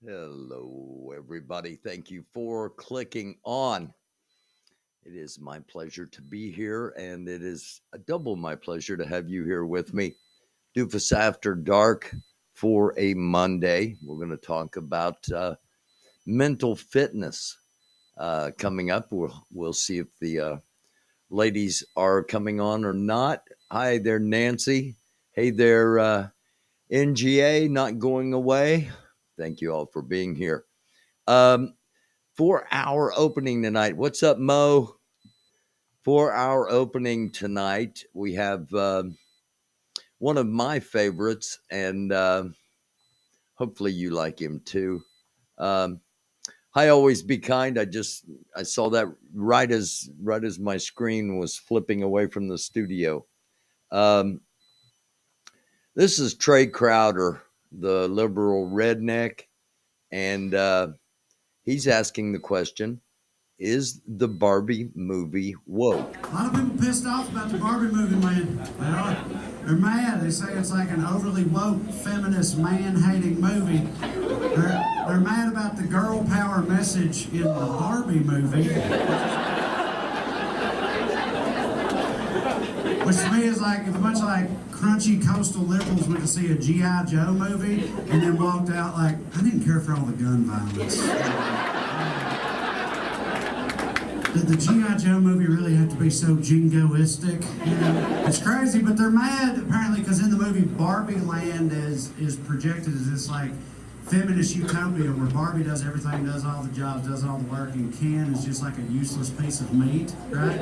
Hello, everybody. Thank you for clicking on. It is my pleasure to be here, and it is a double my pleasure to have you here with me. Doofus After Dark for a Monday. We're going to talk about mental fitness coming up. We'll see if the ladies are coming on or not. Hi there, Nancy. Hey there, NGA, not going away. Thank you all for being here. For our opening tonight, what's up, Mo? For our opening tonight, we have one of my favorites, and hopefully you like him too. Hi, always be kind. I saw that right as my screen was flipping away from the studio. This is Trey Crowder, the liberal redneck, and he's asking the question: is the Barbie movie woke? A lot of people pissed off about the Barbie movie, man. They are. They're mad. They say it's like an overly woke, feminist, man-hating movie. They're mad about the girl power message in the Barbie movie. Which to me is like if a bunch of like crunchy coastal liberals went to see a G.I. Joe movie and then walked out like, I didn't care for all the gun violence. Did the G.I. Joe movie really have to be so jingoistic? You know, it's crazy, but they're mad apparently because in the movie Barbie Land is projected as this like feminist utopia where Barbie does everything, does all the jobs, does all the work, and Ken is just like a useless piece of meat, right?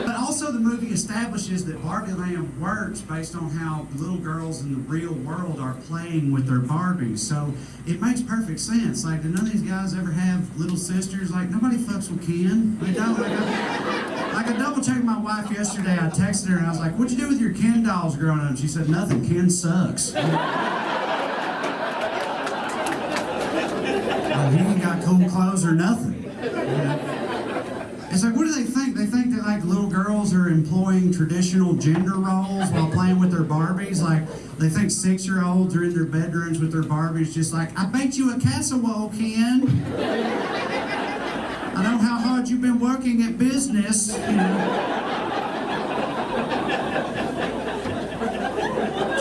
But also the movie establishes that Barbie Land works based on how little girls in the real world are playing with their Barbies. So it makes perfect sense. Like, do none of these guys ever have little sisters? Like, nobody fucks with Ken. They don't. Like I double-checked my wife yesterday. I texted her and I was like, what'd you do with your Ken dolls growing up? She said, nothing. Ken sucks. He ain't got cool clothes or nothing. You know? It's like, what do they think? They think that like little girls are employing traditional gender roles while playing with their Barbies. Like they think 6-year-olds are in their bedrooms with their Barbies, just like, I baked you a casserole, Ken. I know how hard you've been working at business. You know.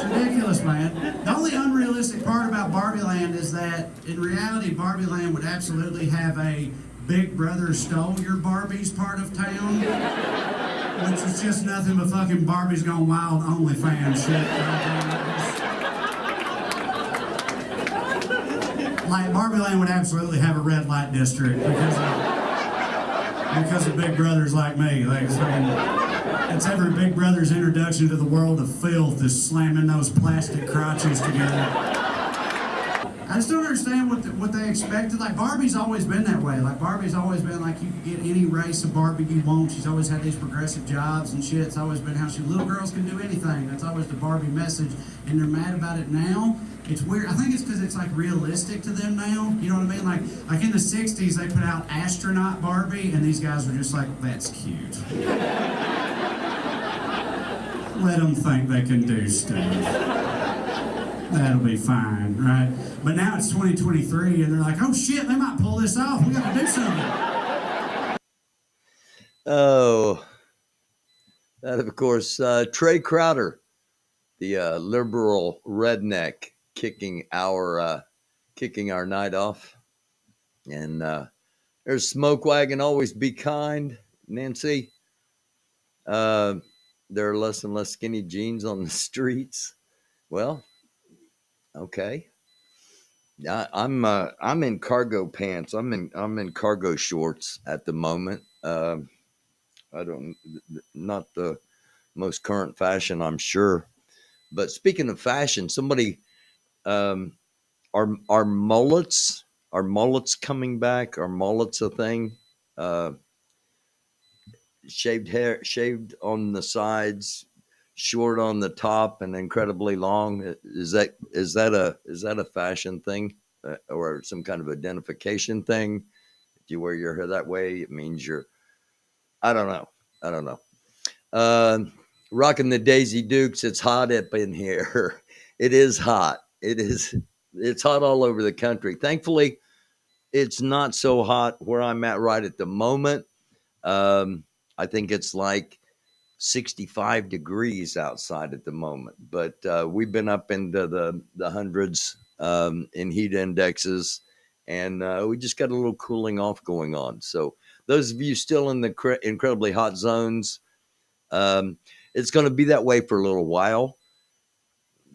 Ridiculous, man. The only unrealistic part about Barbie Land is that in reality Barbie Land would absolutely have a Big Brother stole your Barbies part of town, which is just nothing but fucking Barbies Gone Wild OnlyFans shit. Like Barbie Land would absolutely have a red light district because of Big Brothers like me. Like it's every Big Brother's introduction to the world of filth is slamming those plastic crotches together. I just don't understand what they expected. Like Barbie's always been that way. Like Barbie's always been like you can get any race of Barbie you want. She's always had these progressive jobs and shit. It's always been how little girls can do anything. That's always the Barbie message. And they're mad about it now. It's weird. I think it's because it's like realistic to them now. You know what I mean? Like in the 60s they put out astronaut Barbie and these guys were just like, that's cute. Let them think they can do stuff. That'll be fine, right? But now it's 2023 and they're like, oh shit, they might pull this off. We gotta do something. Oh, that of course, Trey Crowder, the liberal redneck, kicking our night off. And there's Smoke Wagon, always be kind, Nancy. There are less and less skinny jeans on the streets. Well, okay. Yeah, I'm in cargo pants. I'm in cargo shorts at the moment. Not the most current fashion, I'm sure. But speaking of fashion, somebody are mullets coming back? Are mullets a thing? Shaved hair, shaved on the sides, short on the top, and incredibly long. Is that a fashion thing or some kind of identification thing? If you wear your hair that way, it means you're. I don't know. Rocking the Daisy Dukes. It's hot up in here. It is hot. It's hot all over the country. Thankfully, It's not so hot where I'm at right at the moment. Um, I think it's like 65 degrees outside at the moment, but we've been up into the hundreds in heat indexes, and we just got a little cooling off going on. So those of you still in the incredibly hot zones, um, it's going to be that way for a little while,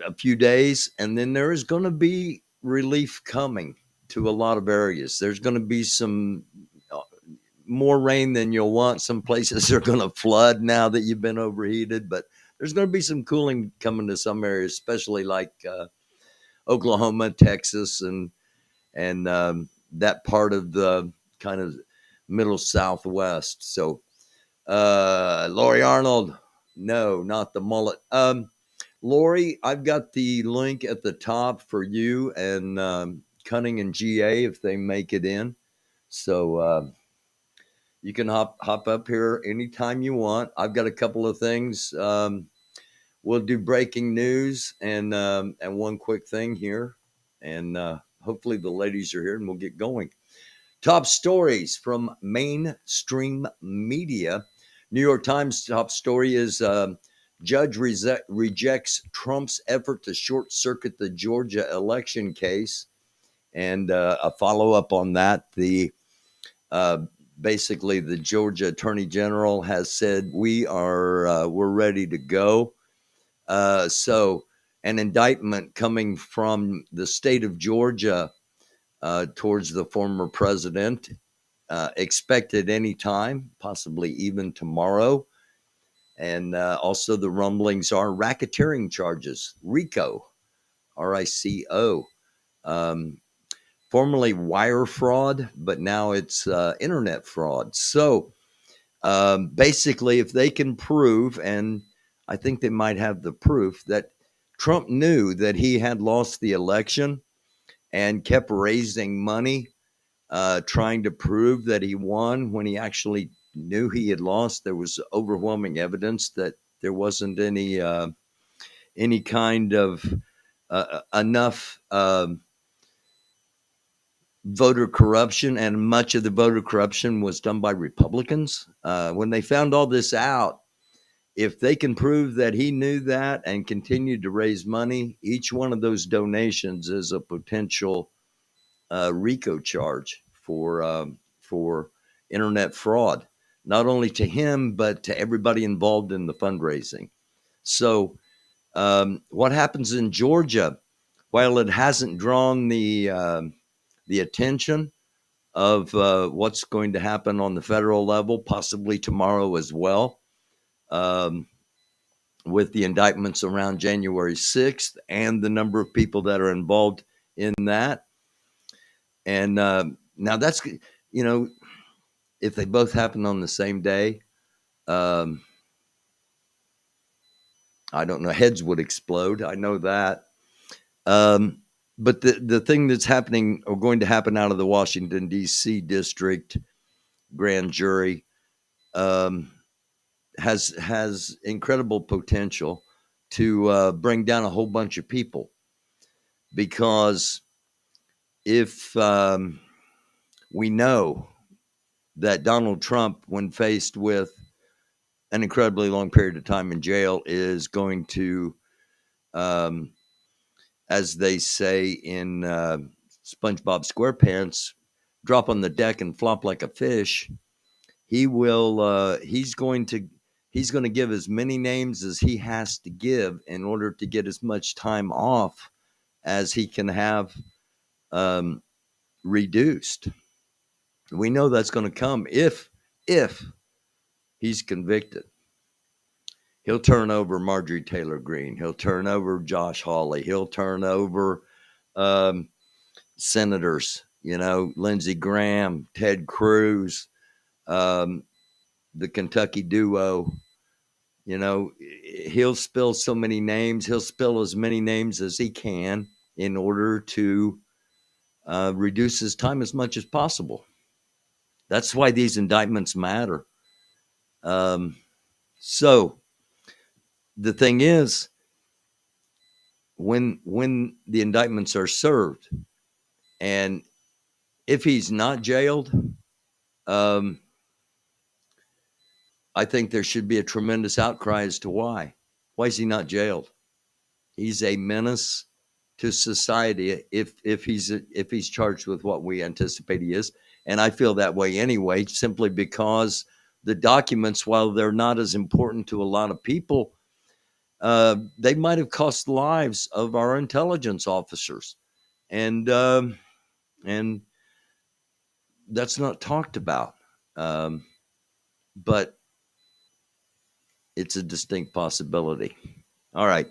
a few days, and then there is going to be relief coming to a lot of areas. There's going to be some more rain than you'll want. Some places are going to flood now that you've been overheated, but there's going to be some cooling coming to some areas, especially like Oklahoma, Texas, and that part of the kind of middle Southwest. So, Lori Arnold, no, not the mullet. Lori, I've got the link at the top for you and Cunning and GA if they make it in. So you can hop up here anytime you want. I've got a couple of things. We'll do breaking news and one quick thing here, and hopefully the ladies are here and we'll get going. Top stories from mainstream media. New York Times top story is judge rejects Trump's effort to short circuit the Georgia election case, and a follow up on that. The basically the Georgia Attorney General has said we're ready to go. So an indictment coming from the state of Georgia towards the former president, expected any time, possibly even tomorrow. And also the rumblings are racketeering charges, RICO, RICO, formerly wire fraud, but now it's internet fraud. So basically, if they can prove, and I think they might have the proof, that Trump knew that he had lost the election and kept raising money, trying to prove that he won when he actually knew he had lost. There was overwhelming evidence that there wasn't any kind of enough voter corruption, and much of the voter corruption was done by Republicans. When they found all this out, if they can prove that he knew that and continued to raise money, each one of those donations is a potential RICO charge for internet fraud, not only to him but to everybody involved in the fundraising. So, what happens in Georgia, while it hasn't drawn the attention of what's going to happen on the federal level, possibly tomorrow as well, um, with the indictments around January 6th and the number of people that are involved in that. And now that's, if they both happen on the same day, um, I don't know, heads would explode. I know that. But the thing that's happening or going to happen out of the Washington, D.C. district grand jury um, has incredible potential to bring down a whole bunch of people, because if we know that Donald Trump, when faced with an incredibly long period of time in jail, is going to, um, as they say in SpongeBob SquarePants, drop on the deck and flop like a fish. He will. He's going to give as many names as he has to give in order to get as much time off as he can have reduced. We know that's going to come if he's convicted. He'll turn over Marjorie Taylor Greene. He'll turn over Josh Hawley. He'll turn over um, senators, Lindsey Graham, Ted Cruz, um, the Kentucky duo. He'll spill so many names. He'll spill as many names as he can in order to reduce his time as much as possible. That's why these indictments matter. So the thing is, when the indictments are served, and if he's not jailed, um, I think there should be a tremendous outcry as to why. Why is he not jailed? He's a menace to society if he's charged with what we anticipate he is, and I feel that way anyway, simply because the documents, while they're not as important to a lot of people, they might have cost the lives of our intelligence officers, and that's not talked about. Um, but it's a distinct possibility. All right.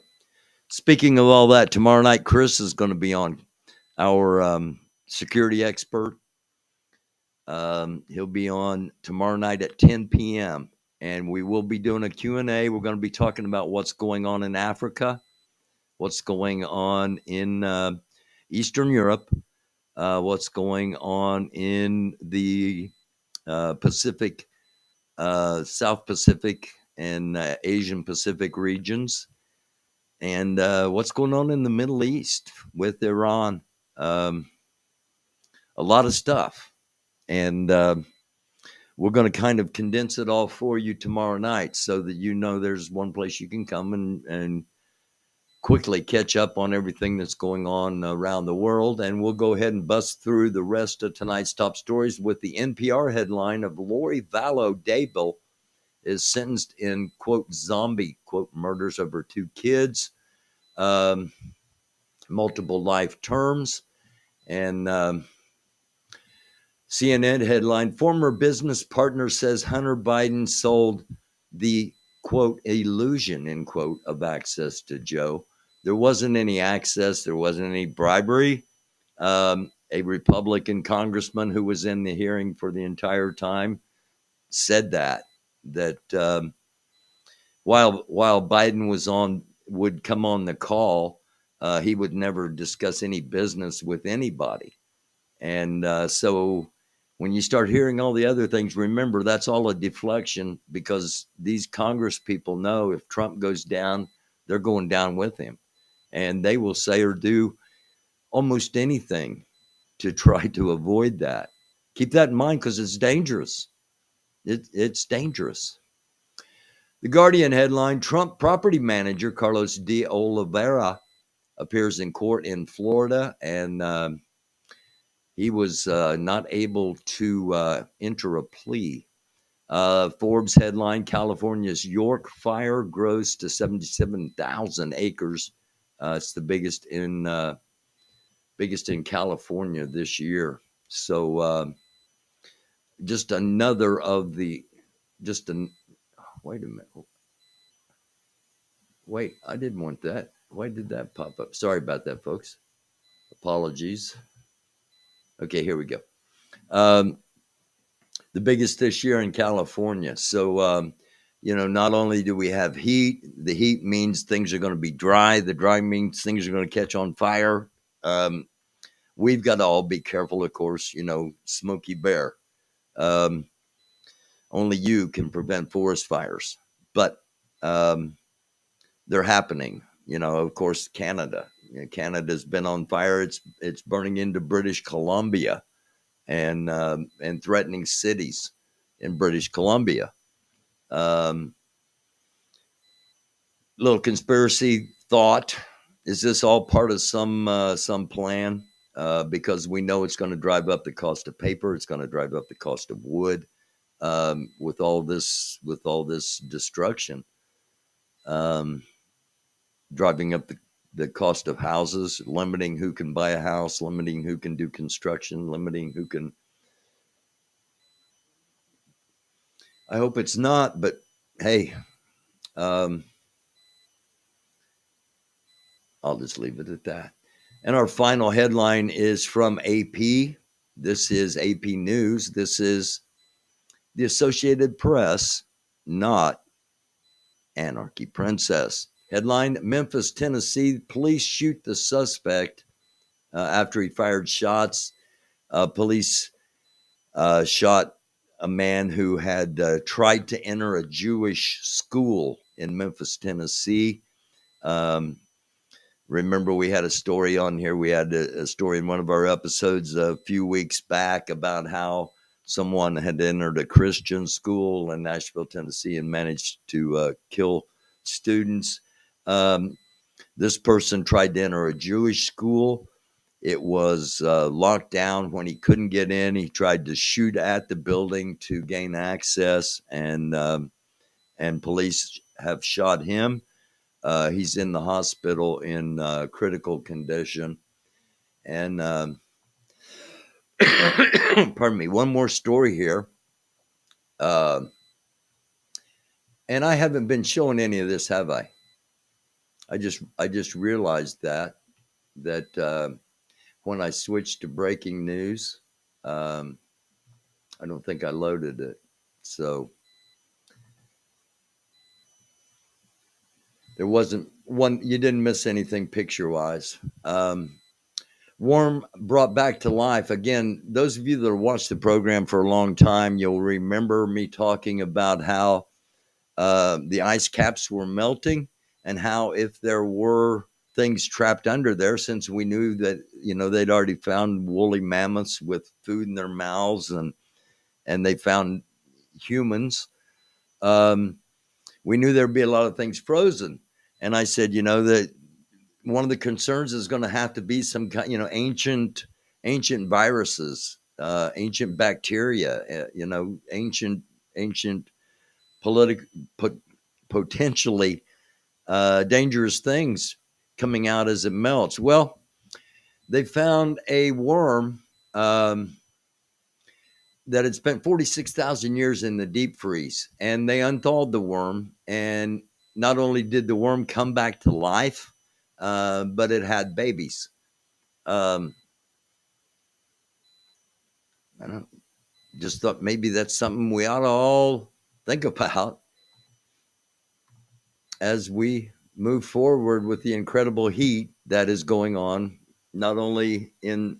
Speaking of all that, tomorrow night Chris is going to be on, our security expert. He'll be on tomorrow night at 10 p.m. and we will be doing a Q&A. We're going to be talking about what's going on in Africa, what's going on in Eastern Europe, what's going on in the Pacific, South Pacific, and Asian Pacific regions, and what's going on in the Middle East with Iran. A lot of stuff. And we're going to kind of condense it all for you tomorrow night so that you know there's one place you can come and quickly catch up on everything that's going on around the world. And we'll go ahead and bust through the rest of tonight's top stories with the NPR headline of Lori Vallow Daybell is sentenced in, quote, zombie, quote, murders of her two kids, multiple life terms. And CNN headline, former business partner says Hunter Biden sold the, quote, illusion, end quote, of access to Joe. There wasn't any access. There wasn't any bribery. A Republican congressman who was in the hearing for the entire time said that while Biden would come on the call, he would never discuss any business with anybody. And so when you start hearing all the other things, remember that's all a deflection, because these Congress people know if Trump goes down, they're going down with him. And they will say or do almost anything to try to avoid that. Keep that in mind, because it's dangerous. It's dangerous. The Guardian headline, Trump property manager Carlos de Oliveira appears in court in Florida, and he was not able to enter a plea. Forbes headline, California's York fire grows to 77,000 acres. It's the biggest in California this year. So just another of the, wait a minute. Wait, I didn't want that. Why did that pop up? Sorry about that, folks. Apologies. Okay, here we go. The biggest this year in California. So, not only do we have heat, the heat means things are going to be dry. The dry means things are going to catch on fire. We've got to all be careful, of course, Smokey Bear. Only you can prevent forest fires, but they're happening. Of course, Canada. Canada's been on fire. It's burning into British Columbia and threatening cities in British Columbia. Little conspiracy thought: is this all part of some plan? Because we know it's going to drive up the cost of paper. It's going to drive up the cost of wood. With all this destruction, driving up the cost of houses, limiting who can buy a house, limiting who can do construction, limiting who can. I hope it's not, but hey, I'll just leave it at that. And our final headline is from AP. This is AP News. This is the Associated Press, not Anarchy Princess. Headline, Memphis, Tennessee, police shoot the suspect after he fired shots. Police shot a man who had tried to enter a Jewish school in Memphis, Tennessee. Remember, we had a story on here. We had a story in one of our episodes a few weeks back about how someone had entered a Christian school in Nashville, Tennessee, and managed to kill students. This person tried to enter a Jewish school. It was locked down when he couldn't get in. He tried to shoot at the building to gain access, and police have shot him. He's in the hospital in critical condition. And pardon me, one more story here. And I haven't been showing any of this, have I? I just realized that when I switched to breaking news, I don't think I loaded it. So there wasn't one. You didn't miss anything picture wise. Worm brought back to life. Again, those of you that have watched the program for a long time, you'll remember me talking about how the ice caps were melting, and how if there were things trapped under there, since we knew that they'd already found woolly mammoths with food in their mouths, and they found humans, we knew there'd be a lot of things frozen. And I said, that one of the concerns is going to have to be some kind, ancient viruses, ancient bacteria, ancient potentially dangerous things coming out as it melts. Well, they found a worm that had spent 46,000 years in the deep freeze, and they unthawed the worm, and not only did the worm come back to life, but it had babies. I don't just thought maybe that's something we ought to all think about as we move forward with the incredible heat that is going on, not only in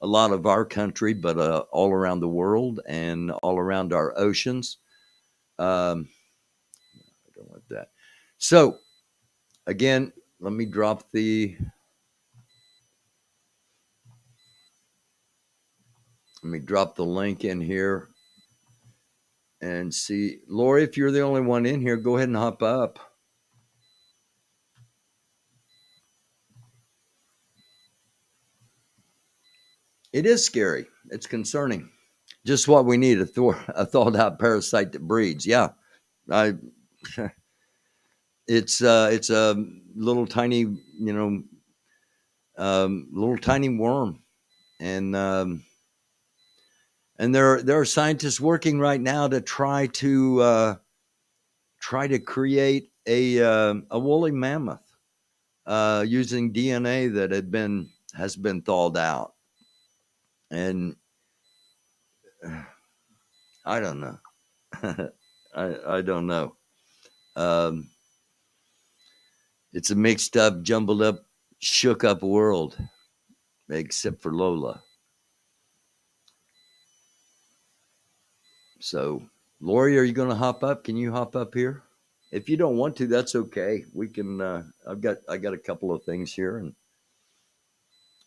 a lot of our country, but all around the world and all around our oceans. I don't want that. So, again, let me drop the link in here and see. Lori, if you're the only one in here, go ahead and hop up. It is scary. It's concerning. Just what we need, a thawed out parasite that breeds. Yeah. It's a little tiny, little tiny worm. And there are scientists working right now to try to create a woolly mammoth using DNA that has been thawed out. And I don't know. I don't know. It's a mixed up, jumbled up, shook up world, except for Lola. So, Lori, are you going to hop up? Can you hop up here? If you don't want to, that's okay. We can. I got a couple of things here, and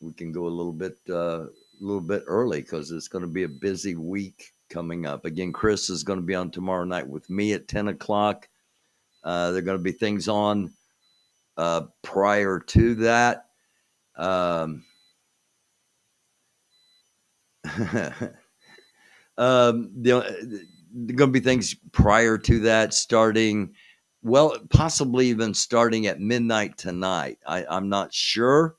we can go a little bit early because it's going to be a busy week coming up. Again, Chris is going to be on tomorrow night with me at 10 o'clock. There are going to be things on prior to that. There are going to be things prior to that starting, well, possibly even starting at midnight tonight. I'm not sure.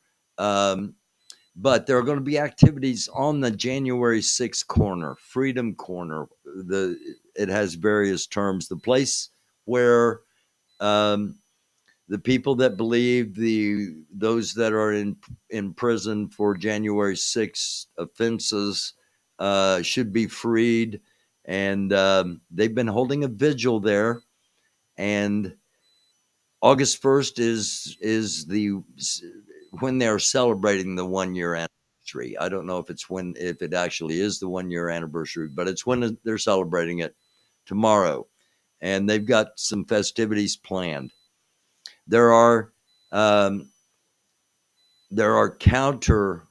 But there are going to be activities on the January 6th corner, Freedom Corner. It has various terms. The place where the people that believe those that are in prison for January 6th offenses should be freed, and they've been holding a vigil there. And August 1st is when they're celebrating the 1 year anniversary. I don't know if it actually is the 1 year anniversary, but it's when they're celebrating it tomorrow, and they've got some festivities planned. There are there are counter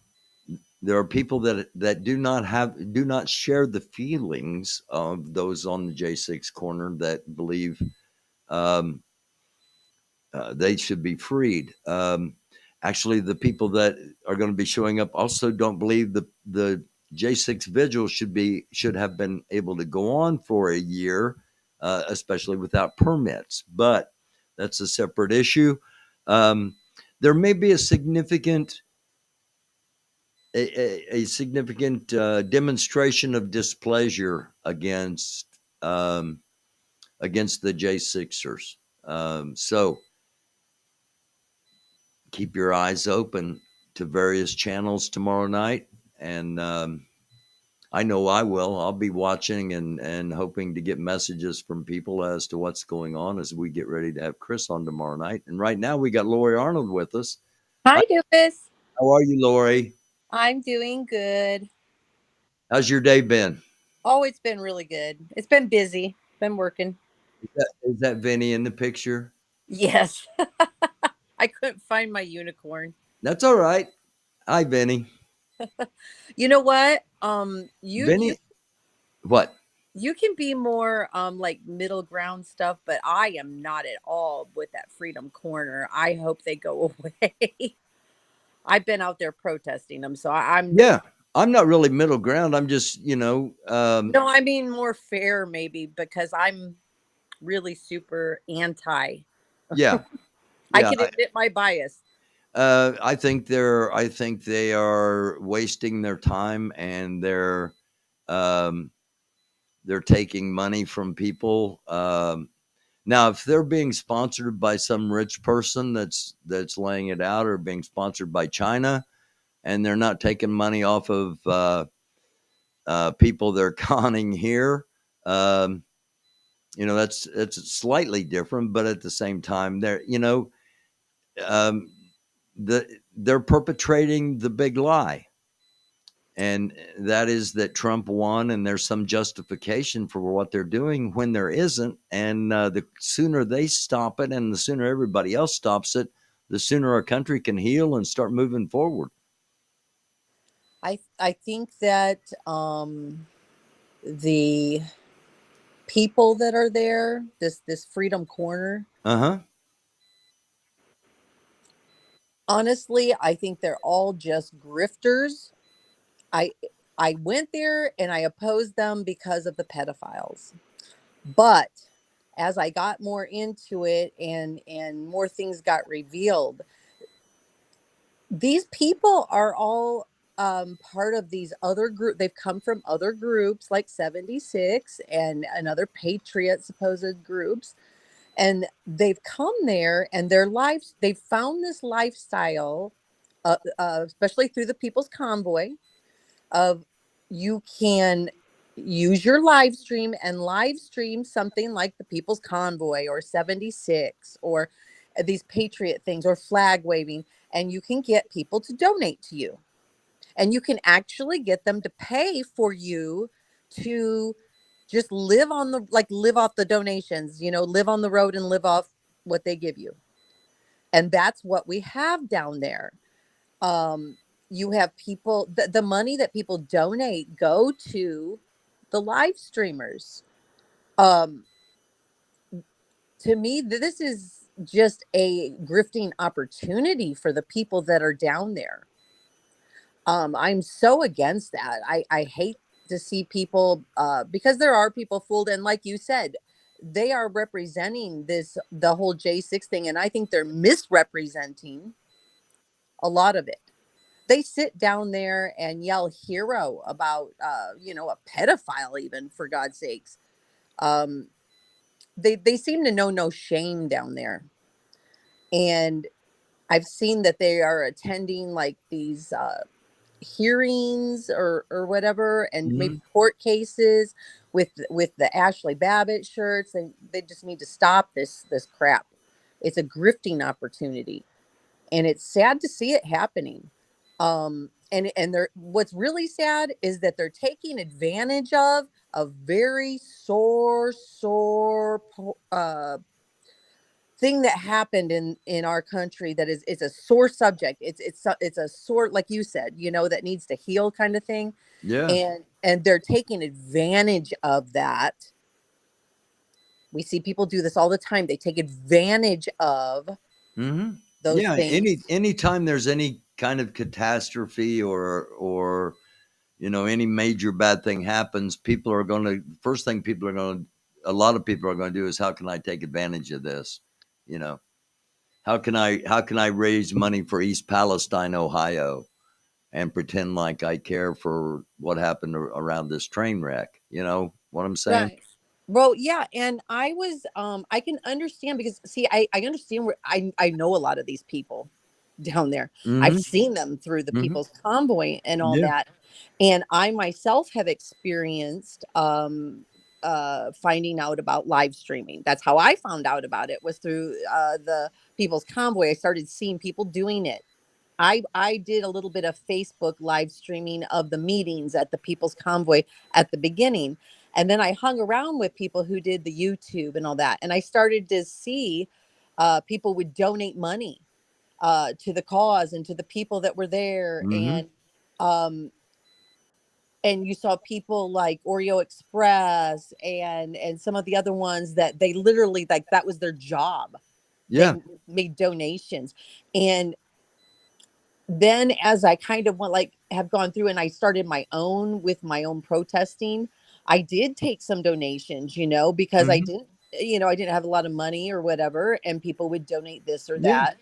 there are people that do not share the feelings of those on the J6 corner that believe um, they should be freed. Actually, the people that are going to be showing up also don't believe the J6 vigil should have been able to go on for a year, especially without permits. But that's a separate issue. Um, there may be a significant demonstration of displeasure um, against the J6ers. So keep your eyes open to various channels tomorrow night, and I know I will. I'll be watching and hoping to get messages from people as to what's going on as we get ready to have Chris on tomorrow night. And right now we got Lori Arnold with us. Hi, Hi, Dufus. how are you, Lori? I'm doing good. How's your day been? Oh, it's been really good. It's been busy. Been working. Is that Vinny in the picture? Yes. I couldn't find my unicorn. That's all right. Hi, Vinny. You know what? You you Vinny, what? you can be more like middle ground stuff, but I am not at all with that freedom corner. I hope they go away. I've been out there protesting them, so I'm Yeah, I'm not really middle ground. I'm just, no, I mean more fair maybe because I'm really super anti. yeah, I yeah. can admit my bias. I think they are wasting their time and um, they're taking money from people. Now, if they're being sponsored by some rich person that's laying it out, or being sponsored by China, and they're not taking money off of people they're conning here, um, that's slightly different. But at the same time, um, they're perpetrating the big lie, and that is that Trump won, and there's some justification for what they're doing when there isn't. And the sooner they stop it, and the sooner everybody else stops it, the sooner our country can heal and start moving forward. I think that the people that are there, this freedom corner, Uh huh. honestly, I think they're all just grifters. I I went there and I opposed them because of the pedophiles. But as I got more into it and more things got revealed, these people are all part of these other group. They've come from other groups like 76 and other patriot supposed groups, and they've come there and their lives. They've found this lifestyle, especially through the People's Convoy, of you can use your live stream and live stream something like the People's Convoy or 76 or these patriot things or flag waving, and you can get people to donate to you, and you can actually get them to pay for you to just live on the like live off the donations, live on the road and live off what they give you. And that's what we have down there. um you have people, the money that people donate go to the live streamers. um to me, this is just a grifting opportunity for the people that are down there. I'm so against that. I hate to see people, because there are people fooled, and like you said, they are representing the whole J6 thing, and I think they're misrepresenting a lot of it. They sit down there and yell hero about a pedophile, even, for God's sakes. Um they seem to know no shame down there. And I've seen that they are attending like these hearings or whatever, and maybe Hmm. court cases with the Ashley Babbitt shirts. They just need to stop this crap. It's a grifting opportunity, and it's sad to see it happening. And they're what's really sad is that they're taking advantage of a very sore thing that happened in our country that is it's a sore subject. It's a sore, like you said, that needs to heal kind of thing. Yeah. And they're taking advantage of that. We see people do this all the time. They take advantage of Hmm. those Yeah. things. Anytime there's any kind of catastrophe or any major bad thing happens, people are going to first thing people are going to a lot of people are going to do is how can I take advantage of this? You know, how can I raise money for East Palestine, Ohio, and pretend like I care for what happened around this train wreck? You know what I'm saying? Right. Well, yeah, and I can understand, because see, I understand where I know a lot of these people down there. I've Hmm. seen them through the Hmm. People's Convoy and all Yeah. that. And I myself have experienced finding out about live streaming. That's how I found out about it, was through the People's Convoy. I started seeing people doing it. I did a little bit of Facebook live streaming of the meetings at the People's Convoy at the beginning. And then I hung around with people who did the YouTube and all that. And I started to see people would donate money to the cause and to the people that were there. Hmm. Um, and you saw people like Oreo Express and some of the other ones that they literally, like, that was their job. They Yeah. made donations. And then as I kind of went, like, have gone through and I started my own with my own protesting, I did take some donations, because Hmm. I didn't have a lot of money or whatever, and people would donate this or Yeah. that.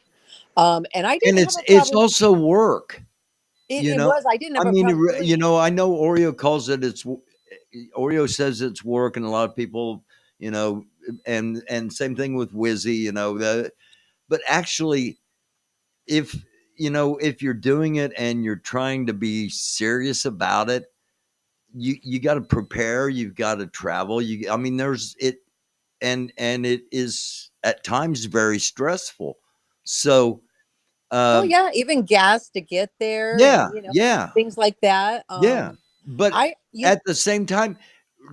And I And didn't have a it's problem. also work. It was, I didn't I have a mean, problem doing it. I know Oreo calls it Oreo says it's work, and a lot of people, you know, and same thing with Wizzy, but actually, if if you're doing it and you're trying to be serious about it, you got to prepare, you've got to travel. I mean, there's it, and it is at times very stressful. So, Well, um, yeah, even gas to get there yeah, and yeah, things like that. yeah, but I you at the same time,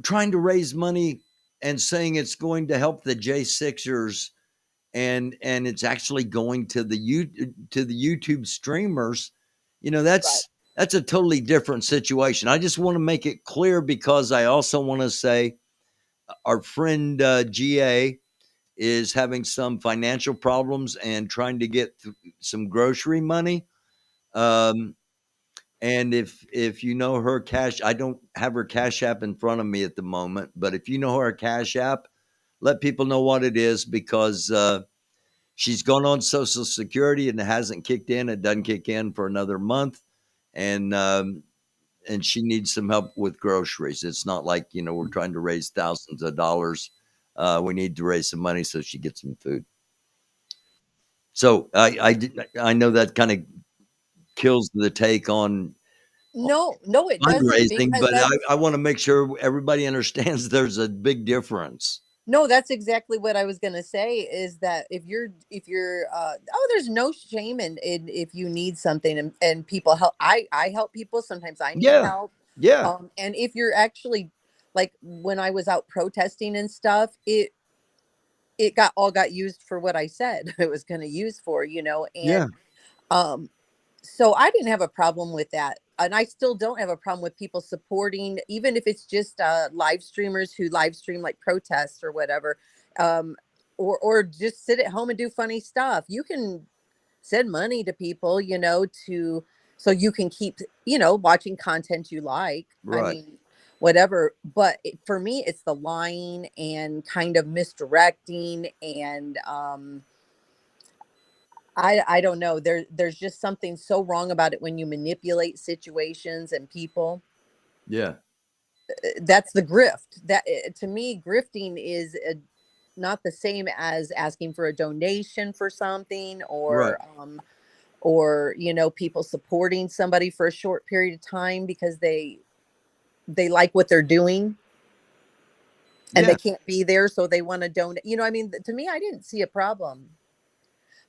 trying to raise money and saying it's going to help the J6ers, and it's actually going to the YouTube streamers, Right. that's a totally different situation. I just want to make it clear because I also want to say our friend GA is having some financial problems and trying to get some grocery money. Um, and if you know her cash, I don't have her Cash App in front of me at the moment, but if you know her Cash App, let people know what it is because she's gone on Social Security and it hasn't kicked in. It doesn't kick in for another month, and she needs some help with groceries. It's not like we're trying to raise thousands of dollars. We need to raise some money so she gets some food. So I know that kind of kills the take on No, no, it doesn't, fundraising, because but I, that's I want to make sure everybody understands there's a big difference. no, that's exactly what I was gonna say, is that if you're oh, there's no shame in if you need something, and people help. I help people. Sometimes I need Yeah, help. yeah, And if you're actually, like, when I was out protesting and stuff, it got used for what I said it was gonna use for, yeah, and um so I didn't have a problem with that. And I still don't have a problem with people supporting, even if it's just live streamers who live stream like protests or whatever, um, or just sit at home and do funny stuff. You can send money to people, to so you can keep, watching content you like. I right. mean, whatever. But for me, it's the lying and kind of misdirecting, and I don't know. There's just something so wrong about it when you manipulate situations and people. Yeah, That's the grift. That to me, grifting is not the same as asking for a donation for something, right. or people supporting somebody for a short period of time because they like what they're doing and Yeah, they can't be there, so they want to donate. I mean, to me, I didn't see a problem,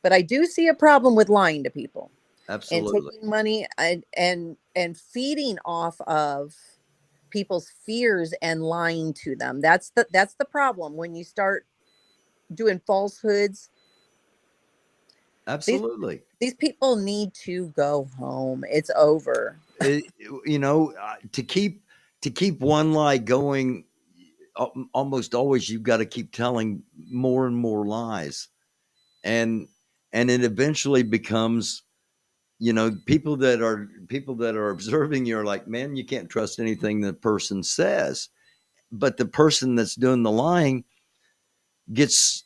but I do see a problem with lying to people and absolutely. taking money and feeding off of people's fears and lying to them. That's the problem when you start doing falsehoods. These Absolutely. these people need to go home. It's over. It, to keep one lie going, almost always you've got to keep telling more and more lies, and it eventually becomes, people that are observing you are like, man, you can't trust anything the person says. But the person that's doing the lying gets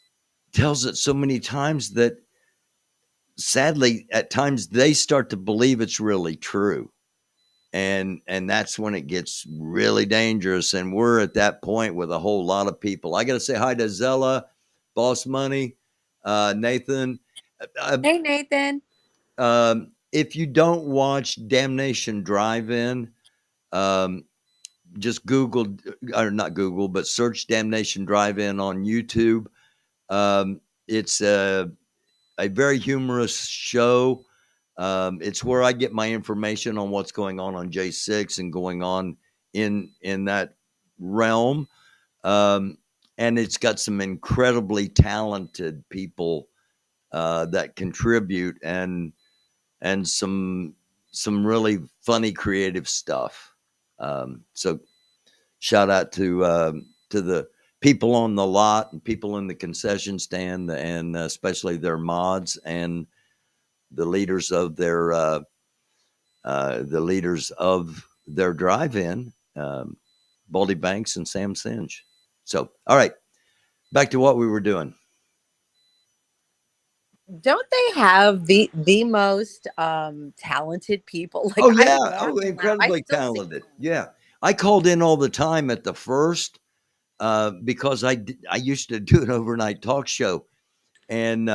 tells it so many times that sadly at times they start to believe it's really true, and that's when it gets really dangerous. And we're at that point with a whole lot of people. I got to say hi to Zella, Boss Money, Nathan. uh, Hey, Nathan. if you don't watch Damnation Drive-In, um, just Google, or not Google, but search Damnation Drive-In on YouTube. It's a very humorous show. It's where I get my information on what's going on J6 and going on in that realm. Um, and it's got some incredibly talented people that contribute, and some really funny creative stuff. So shout out to the people on the lot and people in the concession stand, and especially their mods and the leaders of their drive-in, Baldy Banks and Sam Singe. So, all right, back to what we were doing. Don't they have the most talented people? Like Oh I yeah, oh marvel now. I incredibly still see talented. Yeah, I called in all the time at the first, because I used to do an overnight talk show, and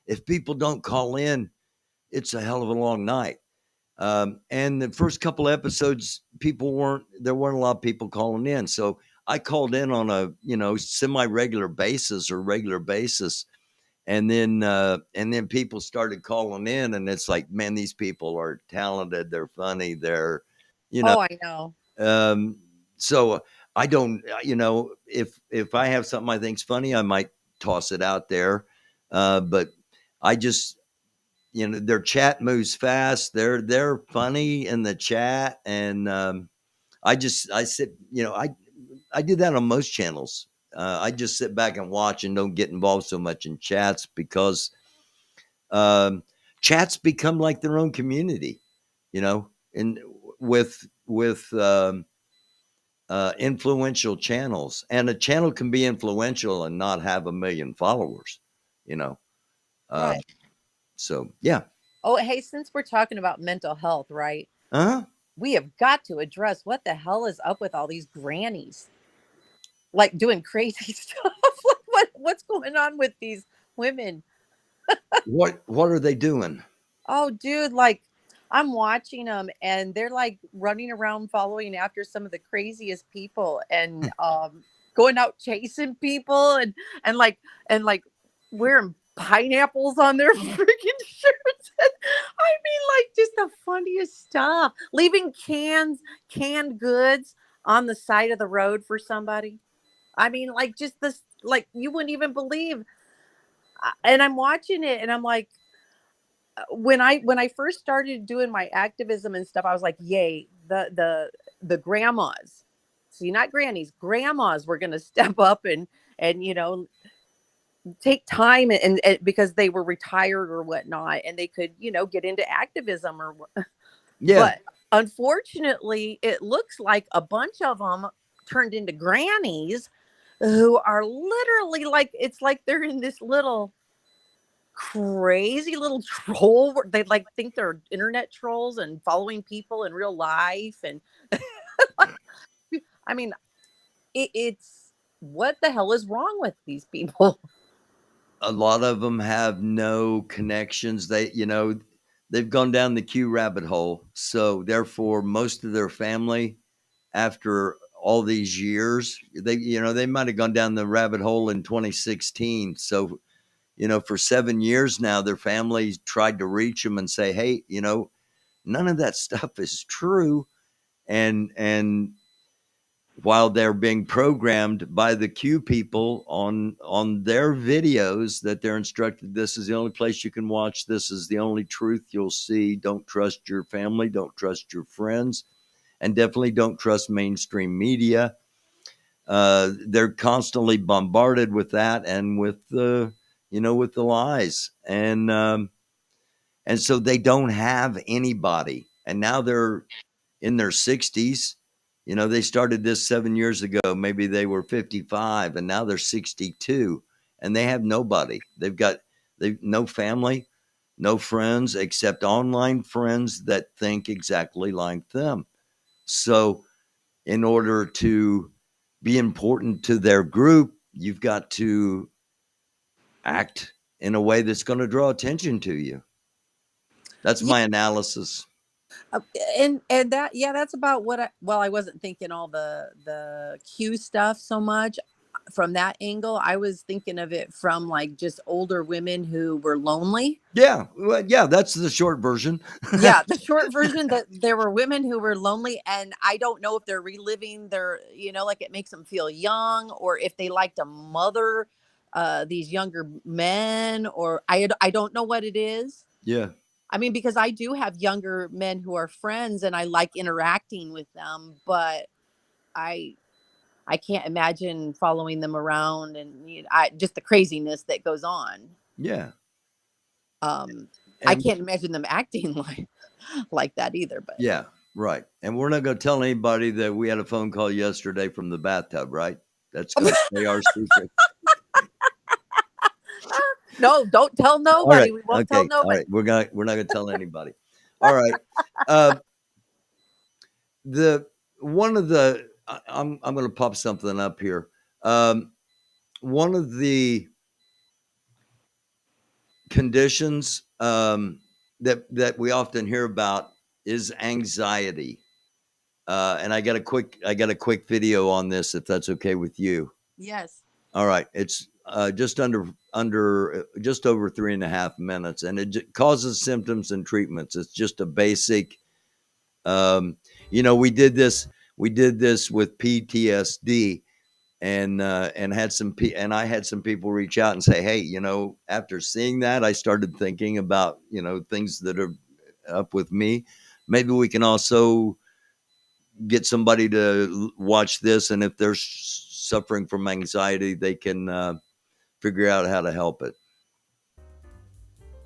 if people don't call in, it's a hell of a long night. And the first couple of episodes, there weren't a lot of people calling in. So I called in on a, semi regular basis or regular basis. And then people started calling in, and it's like, man, these people are talented. They're funny. You know, Oh, I know. um, so I don't, if I have something I think's funny, I might toss it out there. But I just, their chat moves fast. They're funny in the chat, and I sit, I do that on most channels. I just sit back and watch and don't get involved so much in chats, because um, chats become like their own community, and with influential channels, and a channel can be influential and not have a million followers, you know. Uh, Right. so yeah. Oh, hey, since we're talking about mental health, right? Uh-huh. We have got to address what the hell is up with all these grannies, like doing crazy stuff. Like what's going on with these women? What are they doing? Oh, dude, like I'm watching them and they're like running around following after some of the craziest people and going out chasing people and wearing pineapples on their freaking shirts. I mean, like just the funniest stuff. Leaving canned goods on the side of the road for somebody. I mean, like just this, like you wouldn't even believe. And I'm watching it, and I'm like, when I first started doing my activism and stuff, I was like, yay, the grandmas. See, not grannies, grandmas were going to step up and take time and because they were retired or whatnot, and they could get into activism Yeah. but unfortunately, it looks like a bunch of them turned into grannies who are literally like it's like they're in this little crazy little troll they like think they're internet trolls and following people in real life and I mean it's what the hell is wrong with these people? A lot of them have no connections. They've gone down the Q rabbit hole. So therefore, most of their family, after all these years, they might have gone down the rabbit hole in 2016. So, for 7 years now, their families tried to reach them and say, hey, none of that stuff is true. And while they're being programmed by the Q people on their videos that they're instructed, this is the only place you can watch, this is the only truth you'll see, don't trust your family, don't trust your friends, and definitely don't trust mainstream media. They're constantly bombarded with that and with the with the lies, and so they don't have anybody, and now they're in their 60s. They started this 7 years ago. Maybe they were 55 and now they're 62 and they have nobody. They've no family, no friends except online friends that think exactly like them. So in order to be important to their group, you've got to act in a way that's going to draw attention to you. That's Yeah, my analysis. uh, and that, yeah, that's about what I wasn't thinking all the Q stuff so much from that angle. I was thinking of it from like just older women who were lonely. Yeah, well, yeah, that's the short version. Yeah, the short version, that there were women who were lonely, and I don't know if they're reliving their, like it makes them feel young, or if they like to mother these younger men, or I don't know what it is. Yeah, I mean, because I do have younger men who are friends and I like interacting with them, but I I can't imagine following them around, and just the craziness that goes on. yeah, Um, I and can't imagine them acting like that either. But yeah, right. And we're not going to tell anybody that we had a phone call yesterday from the bathtub, right? That's going to stay our secret. no, don't tell All right. nobody. We won't tell Okay. All nobody. right. We're not going to tell anybody. All right. Uh, the one of the I'm going to pop something up here. One of the conditions that we often hear about is anxiety. And I got a quick video on this, if that's okay with you. Yes. All right, it's just over 3.5 minutes, and it causes symptoms and treatments. It's just a basic. Um, we did this with PTSD, and I had some people reach out and say, hey, after seeing that, I started thinking about things that are up with me. Maybe we can also get somebody to watch this, and if they're suffering from anxiety, they can figure out how to help it.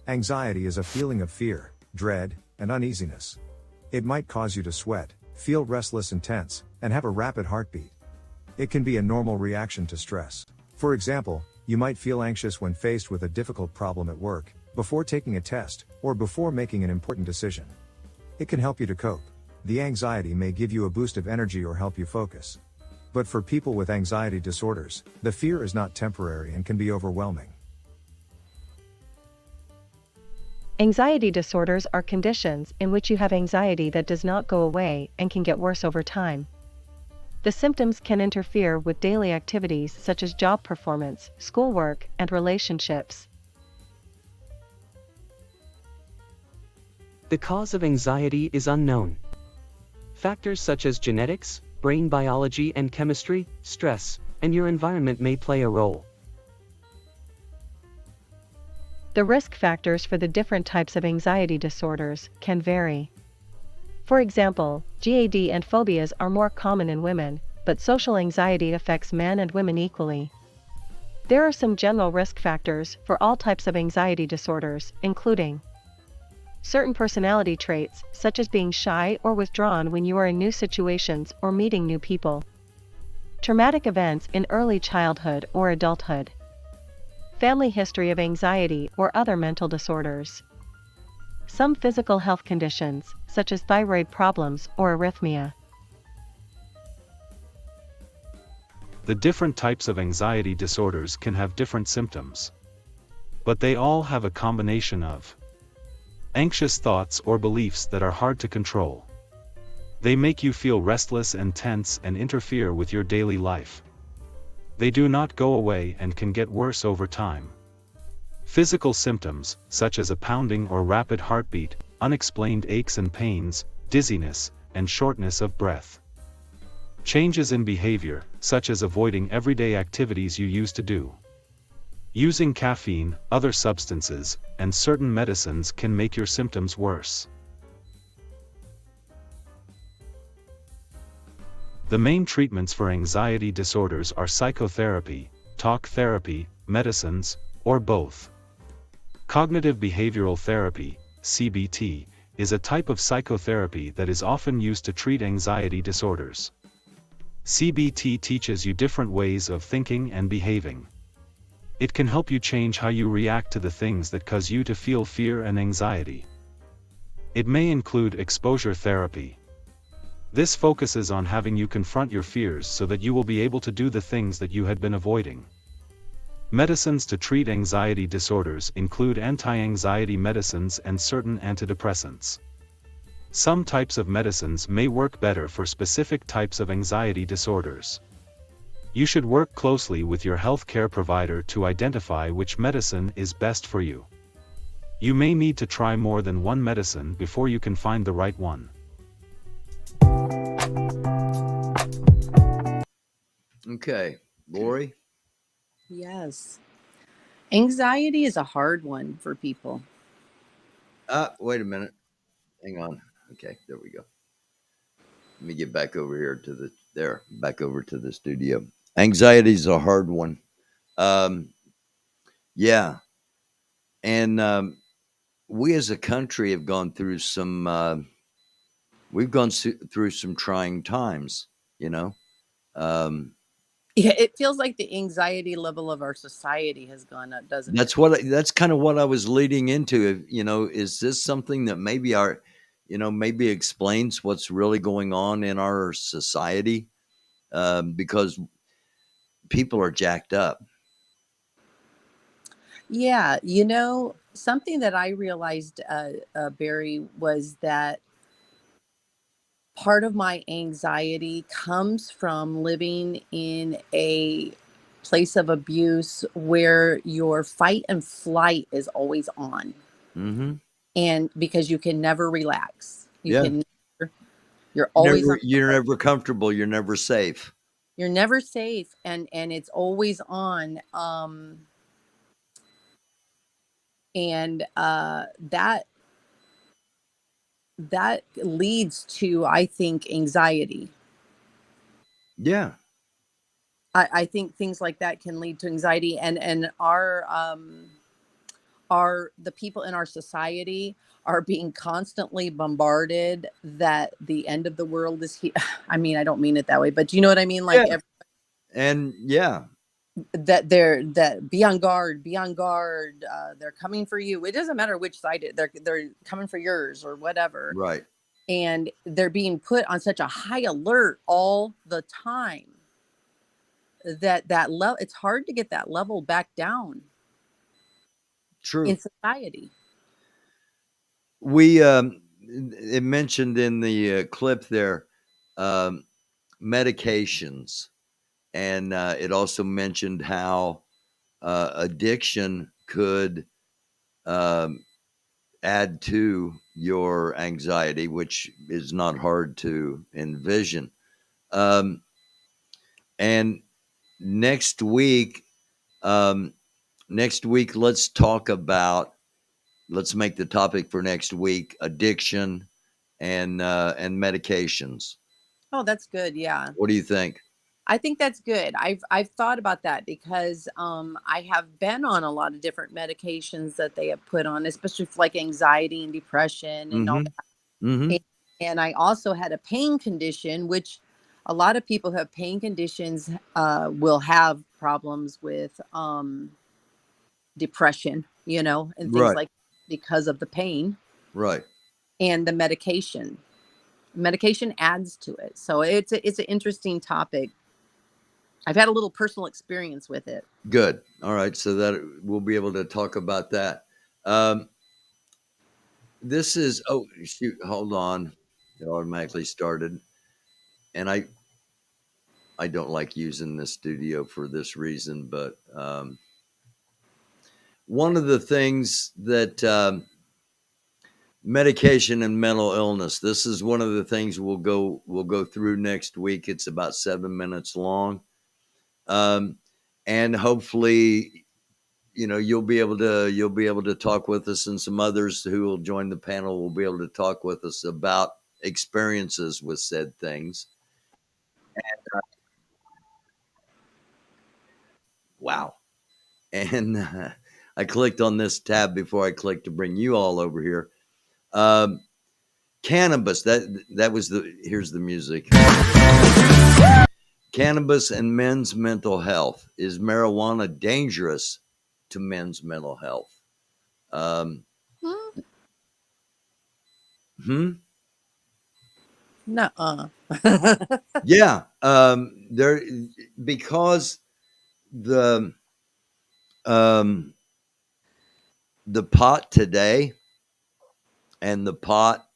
Anxiety is a feeling of fear, dread, and uneasiness. It might cause you to sweat, feel restless and tense, and have a rapid heartbeat. It can be a normal reaction to stress. For example, you might feel anxious when faced with a difficult problem at work, before taking a test, or before making an important decision. It can help you to cope. The anxiety may give you a boost of energy or help you focus. But for people with anxiety disorders, the fear is not temporary and can be overwhelming. Anxiety disorders are conditions in which you have anxiety that does not go away and can get worse over time. The symptoms can interfere with daily activities such as job performance, schoolwork, and relationships. The cause of anxiety is unknown. Factors such as genetics, brain biology and chemistry, stress, and your environment may play a role. The risk factors for the different types of anxiety disorders can vary. For example, GAD and phobias are more common in women, but social anxiety affects men and women equally. There are some general risk factors for all types of anxiety disorders, including certain personality traits, such as being shy or withdrawn when you are in new situations or meeting new people. Traumatic events in early childhood or adulthood. Family history of anxiety or other mental disorders. Some physical health conditions, such as thyroid problems or arrhythmia. The different types of anxiety disorders can have different symptoms. But they all have a combination of anxious thoughts or beliefs that are hard to control. They make you feel restless and tense and interfere with your daily life. They do not go away and can get worse over time. Physical symptoms, such as a pounding or rapid heartbeat, unexplained aches and pains, dizziness, and shortness of breath. Changes in behavior, such as avoiding everyday activities you used to do. Using caffeine, other substances, and certain medicines can make your symptoms worse. The main treatments for anxiety disorders are psychotherapy, talk therapy, medicines, or both. Cognitive behavioral therapy, CBT, is a type of psychotherapy that is often used to treat anxiety disorders. CBT teaches you different ways of thinking and behaving. It can help you change how you react to the things that cause you to feel fear and anxiety. It may include exposure therapy. This focuses on having you confront your fears so that you will be able to do the things that you had been avoiding. Medicines to treat anxiety disorders include anti-anxiety medicines and certain antidepressants. Some types of medicines may work better for specific types of anxiety disorders. You should work closely with your healthcare provider to identify which medicine is best for you. You may need to try more than one medicine before you can find the right one. Okay, Lori? Yes. Anxiety is a hard one for people. Wait a minute. Hang on. Okay, there we go. Let me get back over here back over to the studio. Anxiety is a hard one. Yeah. And we as a country have gone through we've gone through some trying times, you know. Yeah, it feels like the anxiety level of our society has gone up, doesn't it? That's kind of what I was leading into. You know, is this something that maybe explains what's really going on in our society? Because people are jacked up. Yeah, something that I realized, Barry, was that part of my anxiety comes from living in a place of abuse where your fight and flight is always on. Mm-hmm. And because you can never relax, Yeah. you're always on. You're never comfortable. You're never safe. You're never safe, and it's always on. And that leads to, I think, anxiety. Yeah. I think things like that can lead to anxiety, and the people in our society are being constantly bombarded that the end of the world is here. I mean, I don't mean it that way, but do you know what I mean? Like, Yeah. And yeah, that be on guard, be on guard. They're coming for you. It doesn't matter which side they're coming for yours or whatever. right. And they're being put on such a high alert all the time that level, it's hard to get that level back down True. in society. We it mentioned in the clip there medications, and it also mentioned how addiction could add to your anxiety, which is not hard to envision. And next week, let's talk about. Let's make the topic for next week addiction and medications. Oh, that's good. Yeah. What do you think? I think that's good. I've thought about that because I have been on a lot of different medications that they have put on, especially for like anxiety and depression and all Mm-hmm. that. Mm-hmm. And I also had a pain condition, which a lot of people who have pain conditions will have problems with depression, and things Right. like because of the pain Right. and the medication. Medication adds to it, so it's an interesting topic. I've had a little personal experience with it. Good. All right. So that we'll be able to talk about that. This is, oh, shoot, hold on. It automatically started. And I don't like using this studio for this reason, but one of the things that medication and mental illness. This is one of the things we'll go through next week. It's about 7 minutes long, um, and hopefully, you'll be able to talk with us, and some others who will join the panel will be able to talk with us about experiences with said things. Wow! And I clicked on this tab before I clicked to bring you all over here. Um, Cannabis. That was the. Here's the music. Cannabis and men's mental health. Is marijuana dangerous to men's mental health? Um, Hmm? hmm. Nuh-uh. Yeah. There because the um, the pot today and the pot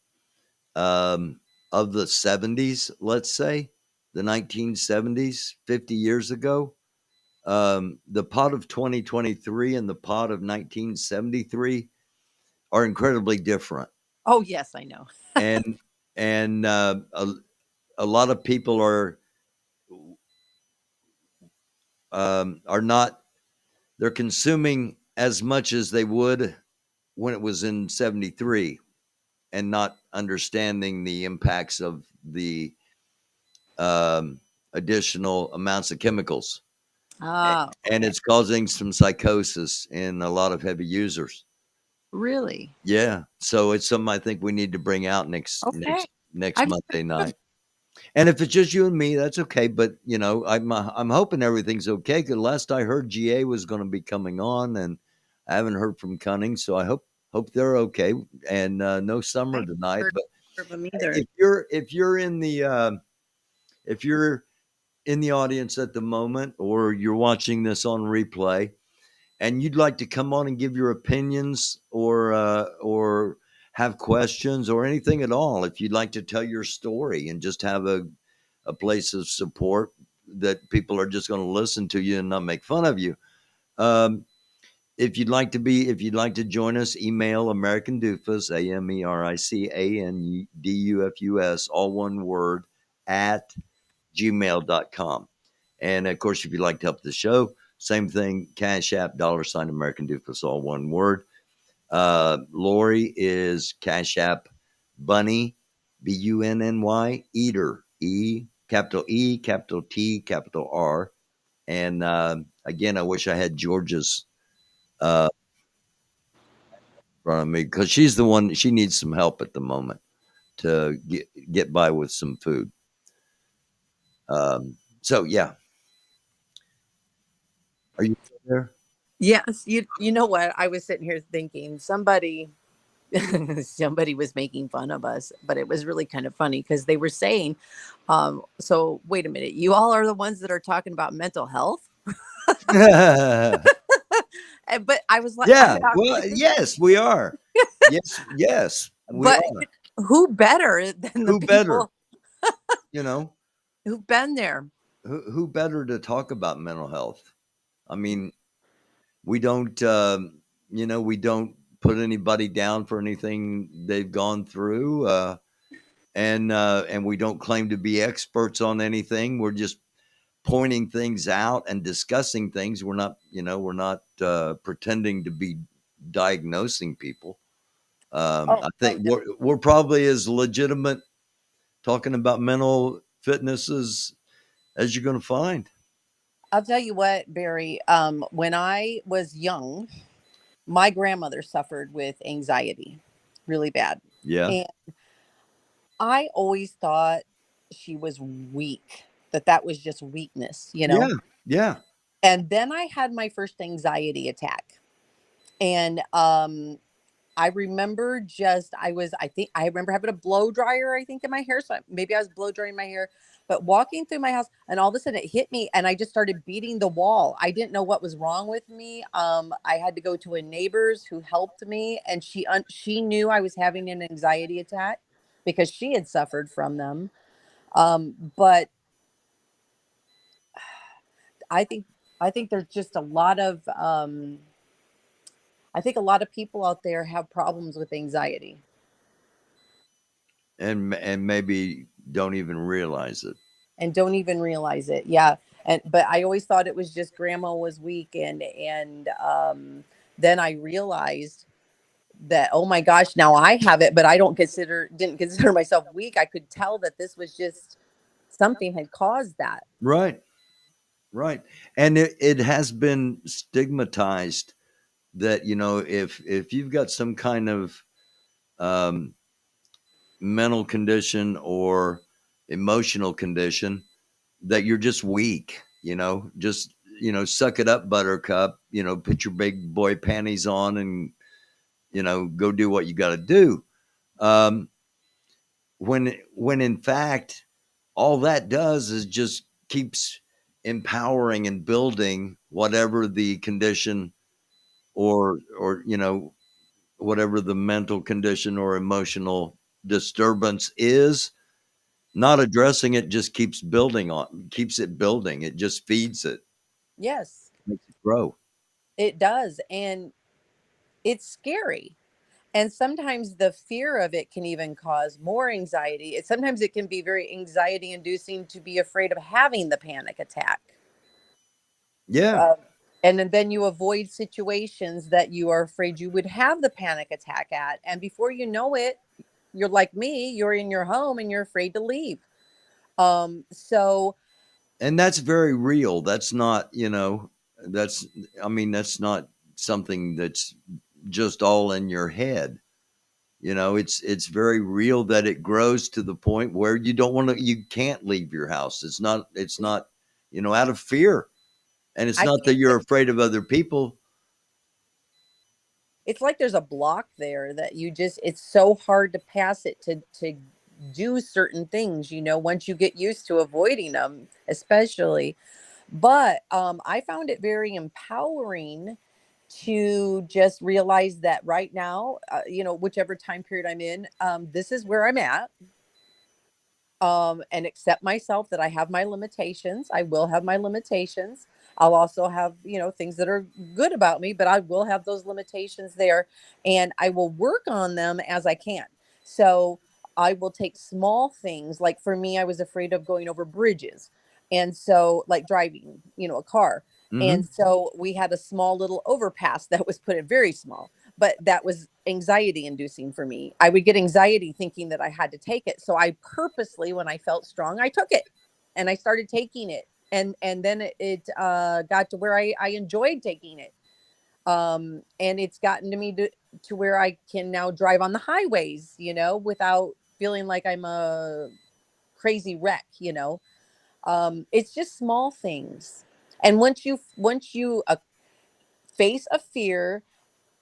of the 70s, let's say the 1970s, 50 years ago, the pot of 2023 and the pot of 1973 are incredibly different. Oh, yes, I know. And a lot of people are not, they're consuming as much as they would when it was in 73, and not understanding the impacts of the additional amounts of chemicals. Ah, And okay. it's causing some psychosis in a lot of heavy users. Really? Yeah, so it's something I think we need to bring out next Okay. next next I've Monday never heard of. night. And if it's just you and me, that's okay. But I'm hoping everything's okay. Because last I heard, GA was going to be coming on, and I haven't heard from Cunning. So I hope they're okay. And no I summer haven't tonight. heard But of them either. if you're in the audience at the moment, or you're watching this on replay, and you'd like to come on and give your opinions, or have questions or anything at all, if you'd like to tell your story and just have a place of support that people are just going to listen to you and not make fun of you. Um, if you'd like to join us, email americandufus, AMERICANDUFUS, all one word, at gmail.com. And of course, if you'd like to help the show, same thing, Cash App, $ American Doofus, all one word. Lori is Cash App Bunny, Bunny, Eater, E, capital T, capital R. And again, I wish I had George's in front of me, because she's the one, she needs some help at the moment to get by with some food. So, yeah. Are you still there? Yes, you know what? I was sitting here thinking somebody somebody was making fun of us, but it was really kind of funny because they were saying, so wait a minute, you all are the ones that are talking about mental health? But I was like, I Yeah, thought, well, yes, we are. Yes, yes, we but are. who better than the Who better? people You know, who've been there? who better to talk about mental health? I mean, we don't, we don't put anybody down for anything they've gone through, and we don't claim to be experts on anything. We're just pointing things out and discussing things. We're not pretending to be diagnosing people. Oh, I oh think no. we're probably as legitimate talking about mental fitness as you're going to find. I'll tell you what, Barry. When I was young, my grandmother suffered with anxiety really bad. Yeah, And I always thought she was weak, that was just weakness, you yeah, know? yeah. And then I had my first anxiety attack. And I remember I think I remember having a blow dryer, I think, in my hair. So maybe I was blow drying my hair, but walking through my house, and all of a sudden it hit me and I just started beating the wall. I didn't know what was wrong with me. I had to go to a neighbor's who helped me, and she knew I was having an anxiety attack because she had suffered from them. But I think, I think there's just a lot of, I think a lot of people out there have problems with anxiety. and maybe don't even realize it. and don't even realize it. Yeah. And but I always thought it was just grandma was weak, and then I realized that, oh my gosh, now I have it, but I didn't consider myself weak. I could tell that this was just something had caused that. Right, right. And it has been stigmatized that, if you've got some kind of um, mental condition or emotional condition, that you're just weak, just, suck it up, buttercup, put your big boy panties on and, go do what you got to do. Um, when in fact, all that does is just keeps empowering and building whatever the condition or whatever the mental condition or emotional disturbance is. Not addressing it just keeps it building. It just feeds it, Yes, makes it grow. it does. And it's scary. And sometimes the fear of it can even cause more anxiety. Sometimes it can be very anxiety inducing to be afraid of having the panic attack. Yeah. Um, and then you avoid situations that you are afraid you would have the panic attack at. And before you know it, you're like me, you're in your home and you're afraid to leave. So And that's very real. That's not, that's, I mean, that's not something that's just all in your head. It's very real that it grows to the point where you can't leave your house. It's not, out of fear. And it's I not that can't, you're afraid of other people. it's like there's a block there that it's so hard to pass it to do certain things, once you get used to avoiding them, especially. But I found it very empowering to just realize that right now, whichever time period I'm in, this is where I'm at, and accept myself that I have my limitations. I will have my limitations. I'll also have, things that are good about me, but I will have those limitations there, and I will work on them as I can. So I will take small things. Like for me, I was afraid of going over bridges. And so, like driving, a car. And Hmm. so we had a small little overpass that was put in, very small, but that was anxiety inducing for me. I would get anxiety thinking that I had to take it. So I purposely, when I felt strong, I took it and I started taking it. And then it got to where I enjoyed taking it. And it's gotten to me to where I can now drive on the highways, without feeling like I'm a crazy wreck. It's just small things. And once you face a fear,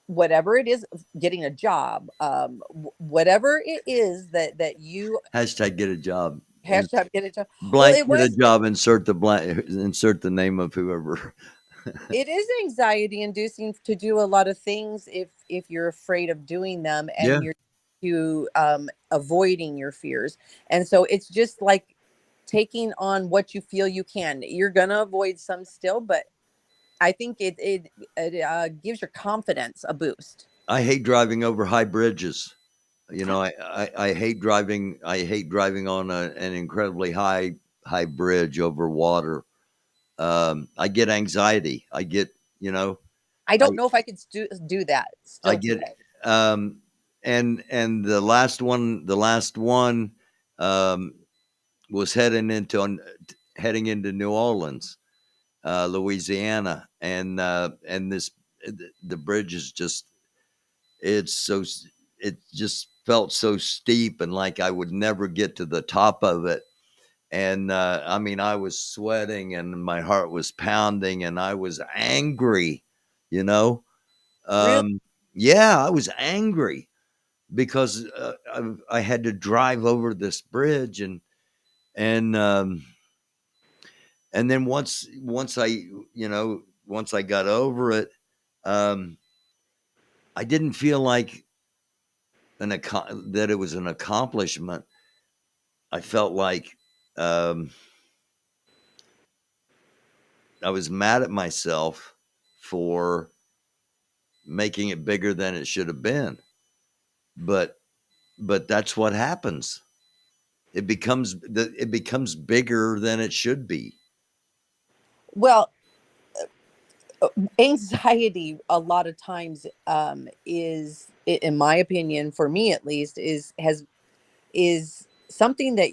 whatever it is, getting a job, whatever it is that you Hashtag get a job. hashtag get a job. Well, Blank get a job. Insert the name of whoever. it is anxiety inducing to do a lot of things if you're afraid of doing them, Yeah. and you're to avoiding your fears. And so it's just like taking on what you feel you can. You're gonna avoid some still, but I think it gives your confidence a boost. I hate driving over high bridges. I hate driving. I hate driving on an incredibly high bridge over water. I get anxiety. I I don't know if I could do that I still get today. um, and the last one um, was heading into New Orleans, Louisiana, and the bridge is just it's so it just felt so steep and like I would never get to the top of it. And I mean, I was sweating and my heart was pounding and I was angry, you know. Really? Um, yeah, I was angry because I had to drive over this bridge and and then once I got over it, um, I didn't feel like that it was an accomplishment. I felt like um, I was mad at myself for making it bigger than it should have been. But but that's what happens. it becomes bigger than it should be. Well, anxiety a lot of times is, in my opinion, for me at least, is something that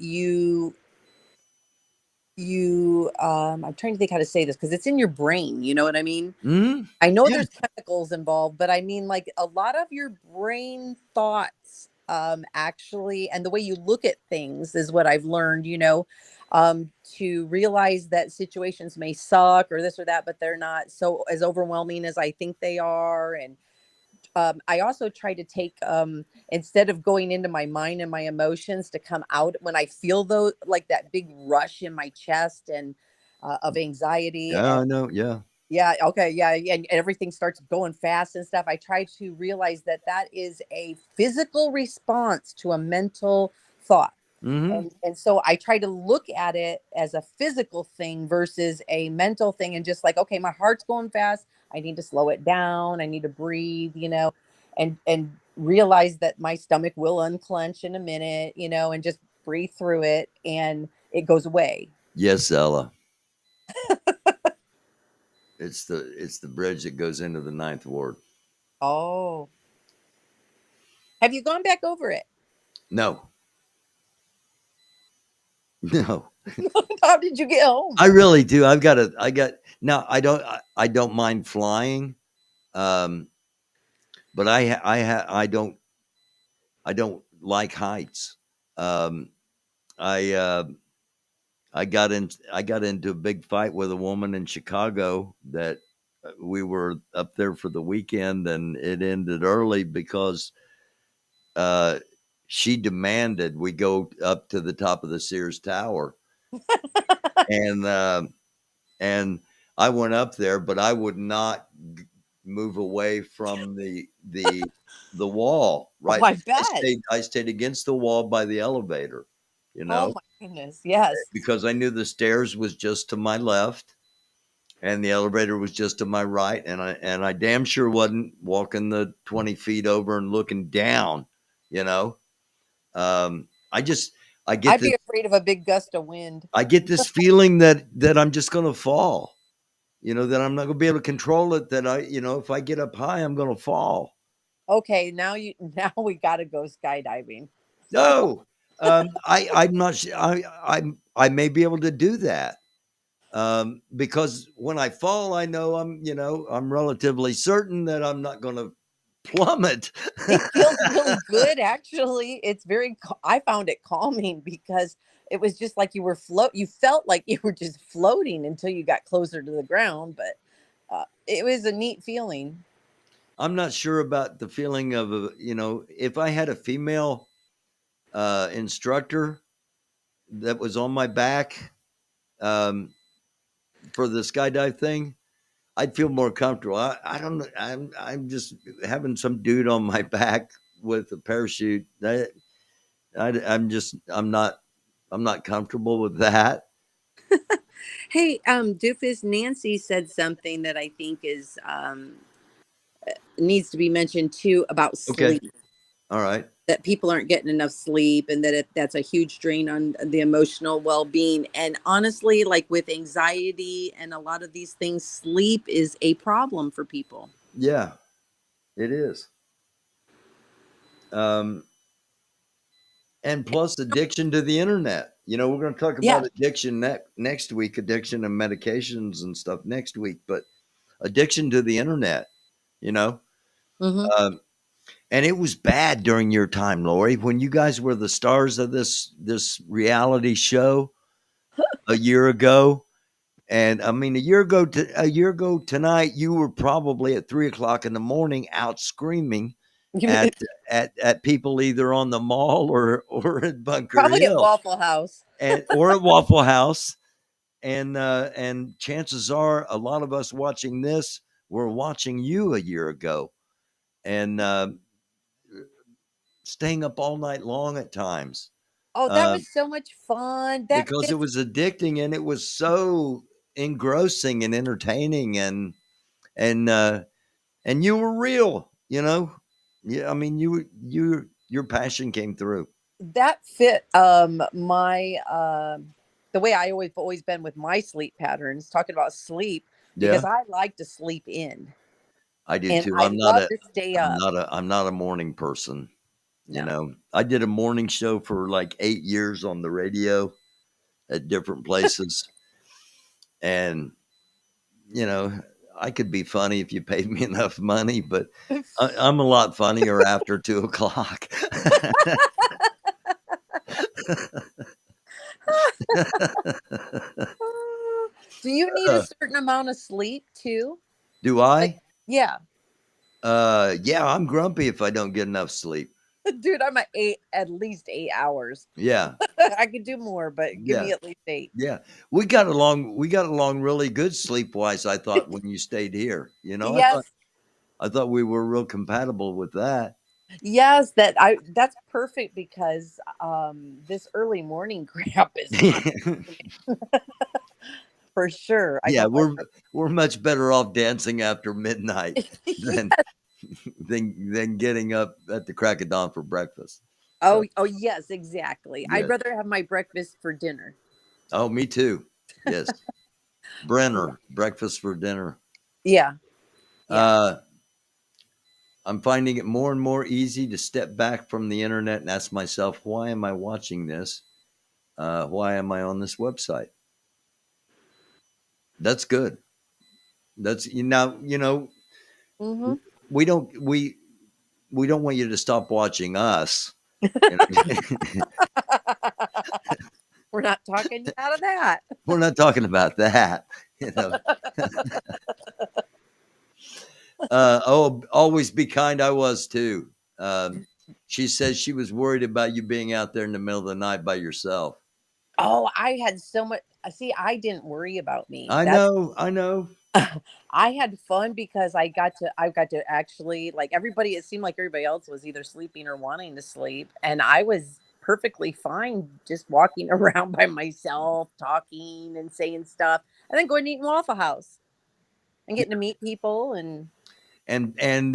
I'm trying to think how to say this because it's in your brain, you know what I mean? Hmm. I know Yeah. there's chemicals involved, but I mean, like, a lot of your brain thoughts, actually, and the way you look at things is what I've learned, to realize that situations may suck or this or that, but they're not so as overwhelming as I think they are. And I also try to take, instead of going into my mind and my emotions, to come out when I feel those, like that big rush in my chest and of anxiety. Yeah, I know. Yeah. Yeah, okay, yeah, and everything starts going fast and stuff. I try to realize that that is a physical response to a mental thought. Hmm. And so I try to look at it as a physical thing versus a mental thing, and just like, okay, my heart's going fast. I need to slow it down. I need to breathe, and realize that my stomach will unclench in a minute, and just breathe through it and it goes away. Yes, Ella. It's the bridge that goes into the ninth ward. Oh, have you gone back over it? No, no. How did you get home? I really do. I got now. I don't mind flying, um, but I don't like heights. Um, I I got into a big fight with a woman in Chicago that we were up there for the weekend, and it ended early because uh, she demanded we go up to the top of the Sears Tower, and and I went up there, but I would not move away from the wall. Oh, Right, I bet. I stayed against the wall by the elevator, you Oh know, my goodness. Yes. because I knew the stairs was just to my left and the elevator was just to my right, and I damn sure wasn't walking the 20 feet over and looking down, you know. I just I get I'd this be afraid of a big gust of wind. I get this feeling that I'm just going to fall. That I'm not going to be able to control it. That if I get up high, I'm going to fall. Okay, now we got to go skydiving. No, I'm not. I may be able to do that because when I fall, I know I'm relatively certain that I'm not going to plummet. It feels really good, actually. I found it calming because it was just like you felt like you were just floating until you got closer to the ground, but it was a neat feeling. I'm not sure about the feeling of if I had a female instructor that was on my back um, for the skydive thing, I'd feel more comfortable. I don't know. I'm just having some dude on my back with a parachute. I'm not comfortable with that. Hey, Doofus, Nancy said something that I think is needs to be mentioned too about Okay. sleep. All right. That people aren't getting enough sleep, and that that's a huge drain on the emotional well-being. And honestly, like with anxiety and a lot of these things, sleep is a problem for people. Yeah, it is. Um, and plus addiction to the internet. We're going to talk Yeah. about addiction next week, addiction and medications and stuff next week, but addiction to the internet, you know. Hmm. Um, and it was bad during your time, Lori, when you guys were the stars of this reality show a year ago. And I mean, a year ago tonight, you were probably at 3 o'clock in the morning out screaming at at people either on the mall or at Bunker Probably at Hill Waffle House. or at Waffle House. And chances are, a lot of us watching this were watching you a year ago, and staying up all night long at times. Oh, that Uh, was so much fun. That because it fits. was addicting and it was so engrossing and entertaining and and you were real. Yeah, I mean your passion came through. that fit my the way I always been with my sleep patterns, talking about sleep, because Yeah, I like to sleep in I do and too. I love to stay up. I'm not a morning person. You No. know, I did a morning show for like 8 years on the radio at different places, and you know, I could be funny if you paid me enough money, but I'm a lot funnier after 2 o'clock. Do you need a certain amount of sleep too? Do Like, I? yeah. Yeah, I'm grumpy if I don't get enough sleep. Dude, I'm at least 8 hours. Yeah, I could do more, but give yeah, me at least 8. yeah. We got along. We got along really good sleep wise. I thought when you stayed here. You know, Yes. I thought we were real compatible with that. Yes, that's perfect because this early morning crap is not for sure. I Yeah, don't like we're much better off dancing after midnight than yes. than getting up at the crack of dawn for breakfast. So Oh yes, exactly. I'd yes. rather have my breakfast for dinner. Oh, me too. Yes. Brenner, breakfast for dinner. Yeah. Yeah. Uh, I'm finding it more and more easy to step back from the internet and ask myself, why am I watching this? Why am I on this website? That's good. That's now, Mhm. we don't we we don't want you to stop watching us. You know? We're not talking you out of that. We're not talking about that. You know. Always be kind. I was too. She says she was worried about you being out there in the middle of the night by yourself. Oh, I had so much. See, I didn't worry about me. I That's know. I know. I had fun because I got to actually, like, everybody, it seemed like everybody else was either sleeping or wanting to sleep, and I was perfectly fine just walking around by myself, talking and saying stuff, and then going to eat in Waffle House and getting to meet people and And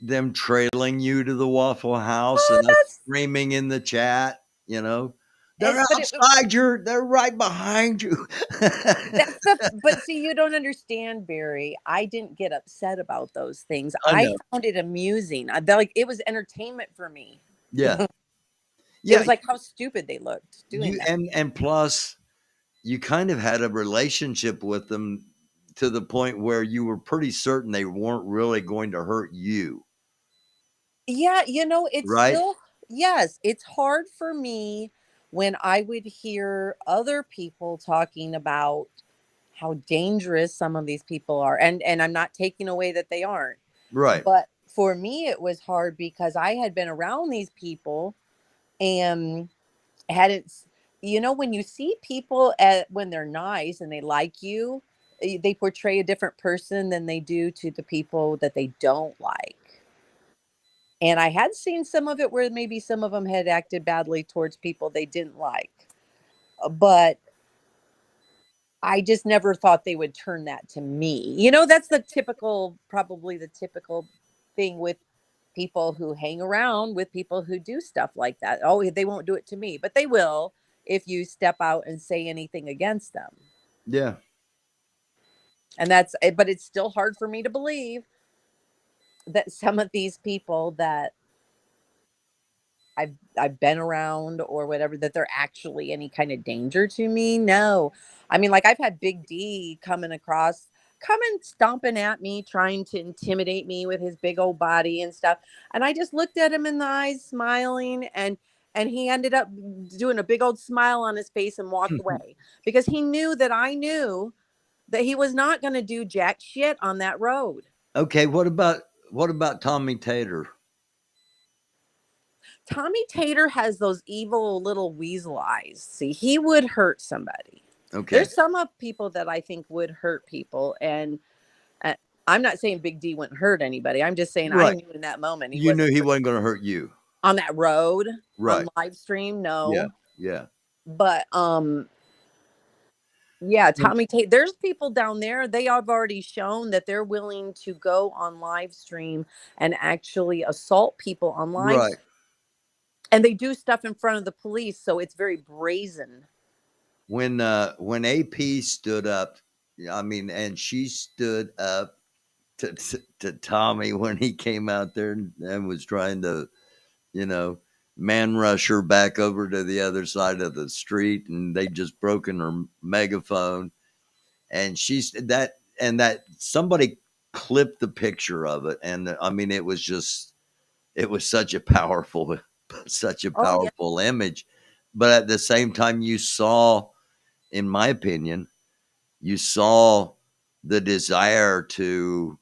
them trailing you to the Waffle House oh, and us screaming in the chat. You know, they're but it outside. They're right behind you. that's the but see, you don't understand, Barry. I didn't get upset about those things. I I know. found it amusing. Like, it was entertainment for me. Yeah. It Yeah. was like how stupid they looked doing You that. and plus you kind of had a relationship with them to the point where you were pretty certain they weren't really going to hurt you, Yeah, it's right? still, yes, it's hard for me when I would hear other people talking about how dangerous some of these people are. And I'm not taking away that they aren't. Right. But for me it was hard because I had been around these people and hadn't when you see people when they're nice and they like you, they portray a different person than they do to the people that they don't like. And I had seen some of it where maybe some of them had acted badly towards people they didn't like. But I just never thought they would turn that to me. That's probably the typical thing with people who hang around with people who do stuff like that. Oh, they won't do it to me, but they will if you step out and say anything against them. Yeah. But it's still hard for me to believe that some of these people that I've been around or whatever, that they're actually any kind of danger to me. No. I mean, like, I've had Big D coming stomping at me, trying to intimidate me with his big old body and stuff. And I just looked at him in the eyes, smiling, and he ended up doing a big old smile on his face and walked away because he knew that I knew that he was not going to do jack shit on that road. Okay. What about Tommy Tater? Tommy Tater has those evil little weasel eyes. See, he would hurt somebody. Okay. There's some of people that I think would hurt people, and uh, I'm not saying Big D wouldn't hurt anybody. I'm just saying I Right. knew in that moment he You knew wasn't he wasn't going to hurt you. on that road on Right. live stream. Yeah. No, Yeah. but yeah, And- Tommy Tater. There's people down there. They have already shown that they're willing to go on live stream and actually assault people on live Right. stream. And they do stuff in front of the police, so it's very brazen. When AP stood up, I mean, and she stood up to Tommy when he came out there and was trying to, you know, man rush her back over to the other side of the street, and they just broken her megaphone, and she's that, and that somebody clipped the picture of it, and I mean, it was just, it was such a powerful, such a Oh, yeah. powerful image, but at the same time, you saw, in my opinion, you saw the desire to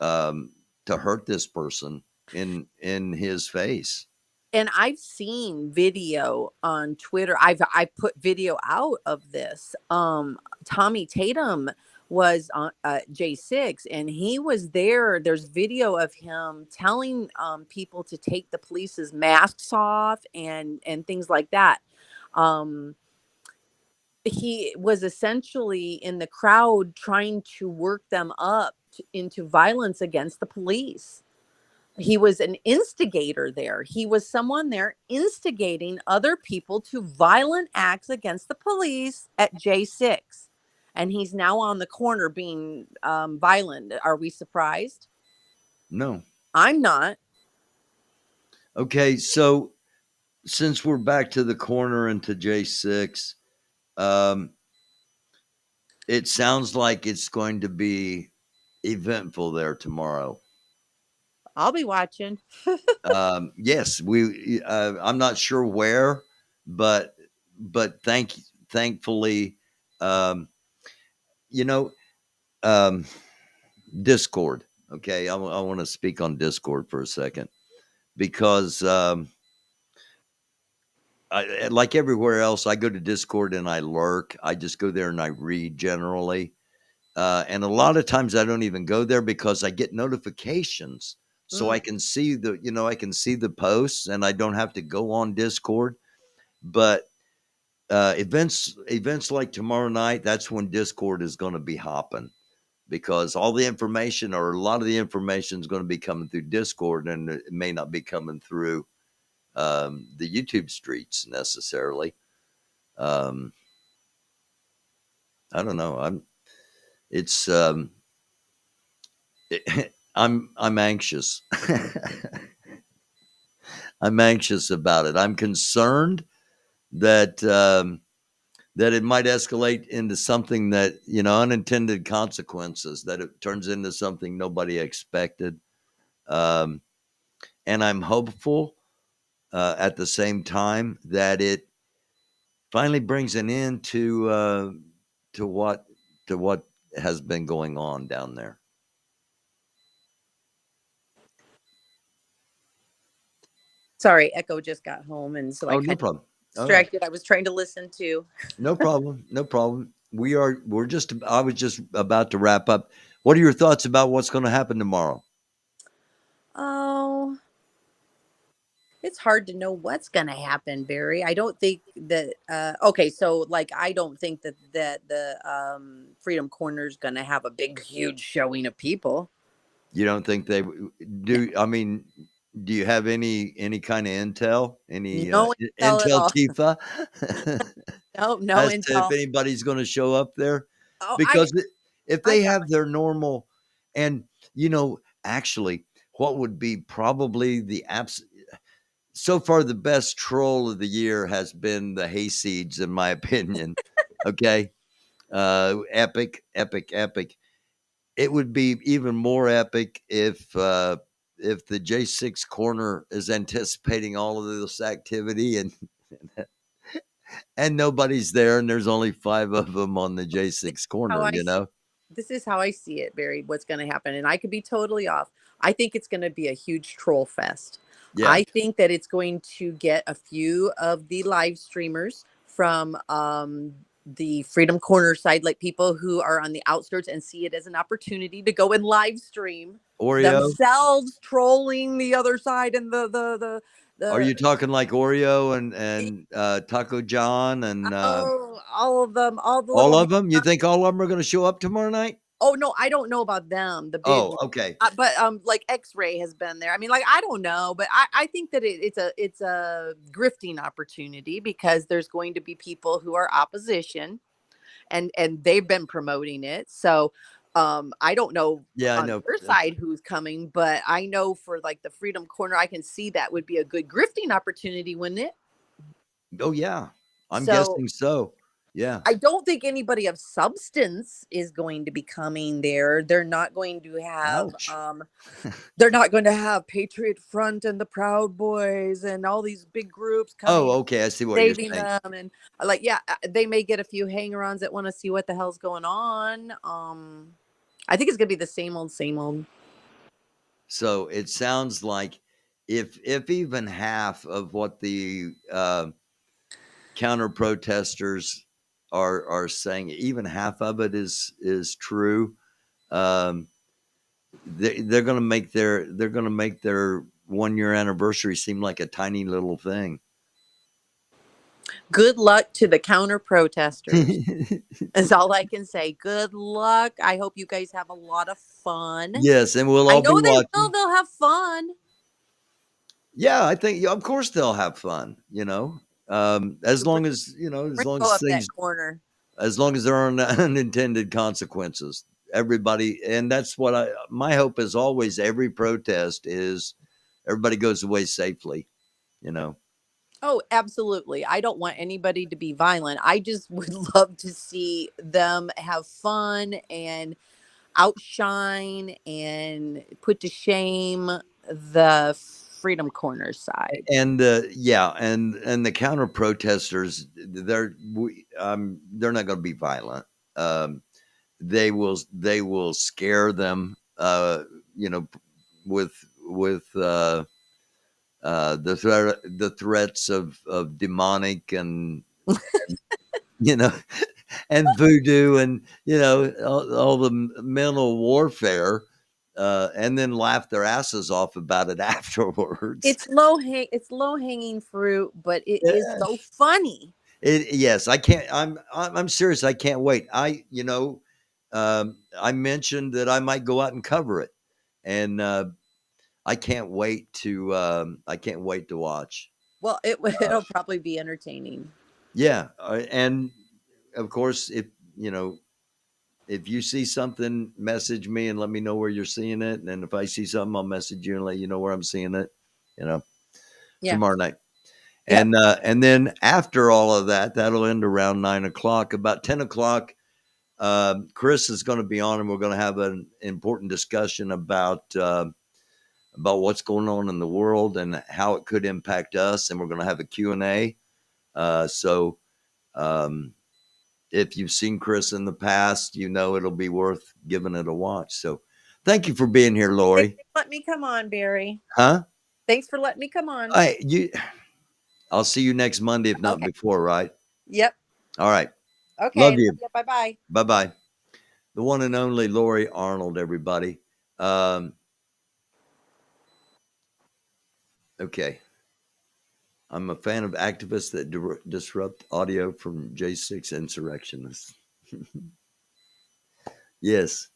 hurt this person in his face. And I've seen video on Twitter. I put video out of this. Tommy Tatum was on J6, and he was there. There's video of him telling people to take the police's masks off and things like that. Um, he was essentially in the crowd trying to work them up into violence against the police. He was an instigator there. He was someone there instigating other people to violent acts against the police at J6. And he's now on the corner being violent. Are we surprised? No. I'm not. Okay, so since we're back to the corner and to J6, it sounds like it's going to be eventful there tomorrow. I'll be watching. Yes, I'm not sure where, but thankfully, um, you know, um, Discord. Okay, I want to speak on Discord for a second because, like everywhere else, I go to Discord and I lurk. I just go there and I read generally. And a lot of times I don't even go there because I get notifications. So I can see I can see the posts and I don't have to go on Discord. But events like tomorrow night, that's when Discord is going to be hopping because all the information or a lot of the information is going to be coming through Discord and it may not be coming through the YouTube streets necessarily. I don't know. It's I'm anxious. I'm anxious about it. I'm concerned that that it might escalate into something that, unintended consequences, that it turns into something nobody expected. Um, and I'm hopeful at the same time that it finally brings an end to what has been going on down there. Sorry, Echo just got home, and so I Oh, kind no of problem. All right. distracted. I was trying to listen to. No problem. No problem. I was just about to wrap up. What are your thoughts about what's going to happen tomorrow? Oh, it's hard to know what's going to happen, Barry. I don't think that. Okay, so like, I don't think that the Freedom Corner is going to have a big, huge showing of people. You don't think they do? I mean, do you have any kind of intel? Any No intel at intel, all. Tifa, No as to if intel. anybody's going to show up there? Oh, Because if I they got have their normal, and actually, what would be probably so far the best troll of the year has been the hayseeds, in my opinion. Okay, epic, epic, epic. It would be even more epic if the J6 corner is anticipating all of this activity and nobody's there and there's only 5 of them on the J6 corner, this is how I see it, Barry. What's going to happen, and I could be totally off. I think it's going to be a huge troll fest. Yeah. I think that it's going to get a few of the live streamers from the Freedom Corner side, like people who are on the outskirts and see it as an opportunity to go and live stream Oreo. themselves trolling the other side and the Are you talking like Oreo and Taco John and all of them, all of them? You think all of them are going to show up tomorrow night? Oh no, I don't know about them, the big Oh, one. okay. But like X-Ray has been there. I mean, like I don't know, but I think that it's a grifting opportunity because there's going to be people who are opposition, and they've been promoting it. So I don't know Yeah, I on know. their side who's coming, but I know for like the Freedom Corner, I can see that would be a good grifting opportunity, wouldn't it? Oh, yeah. I'm So guessing so. Yeah. I don't think anybody of substance is going to be coming there. Ouch. They're not going to have Patriot Front and the Proud Boys and all these big groups coming Oh, okay. I see what you're saving saying. them, and like yeah, they may get a few hanger-ons that want to see what the hell's going on. I think it's going to be the same old same old. So it sounds like if even half of what the counter protesters are saying, even half of it is true, um, they're going to make their 1 year anniversary seem like a tiny little thing. Good luck to the counter protesters. Is all I can say. Good luck. I hope you guys have a lot of fun. Yes, and we'll I all be know they will. watching. They'll have fun. Yeah, I think of course they'll have fun. As long as Sprinkle up that corner. as long as there aren't unintended consequences. Everybody, and that's what my hope is always. Every protest is everybody goes away safely. You know. Oh, absolutely. I don't want anybody to be violent. I just would love to see them have fun and outshine and put to shame the Freedom Corner side. And and the counter protesters, they're not going to be violent. Um, they will scare them. With the threats of demonic and you know and voodoo and all the mental warfare, and then laugh their asses off about it afterwards. It's low hanging fruit, but it is Yeah. so funny. Yes, I can't. I'm serious. I can't wait. I mentioned that I might go out and cover it, and I can't wait to watch. Well, it'll probably be entertaining. Yeah, and of course, if you see something, message me and let me know where you're seeing it. And if I see something, I'll message you and let you know where I'm seeing it. Yeah. Tomorrow night. Yep. And then after all of that, that'll end around 9 o'clock. About 10 o'clock, Chris is going to be on, and we're going to have an important discussion about what's going on in the world and how it could impact us. And we're going to have a Q&A. So if you've seen Chris in the past, it'll be worth giving it a watch. So thank you for being here, Lori. Let me come on, Barry. Huh? Thanks for letting me come on. I'll see you next Monday, if not before, right? Yep. All right. Okay. Love you. Bye-bye. Bye-bye. The one and only Lori Arnold, everybody. Okay. I'm a fan of activists that disrupt audio from J6 insurrectionists. Yes.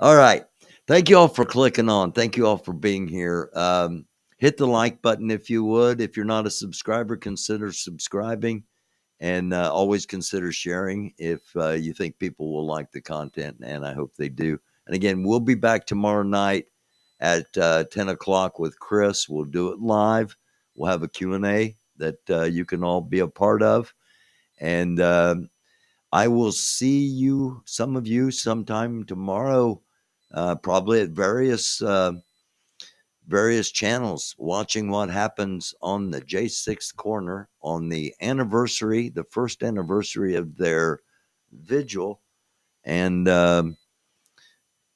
All right. Thank you all for clicking on. Thank you all for being here. Hit the like button if you would. If you're not a subscriber, consider subscribing, and always consider sharing if you think people will like the content, and I hope they do. And again, we'll be back tomorrow night at 10 o'clock with Chris. We'll do it live. We'll have a Q&A that you can all be a part of. And I will see some of you sometime tomorrow, probably at various channels, watching what happens on the J6 Corner on the first anniversary of their vigil, and a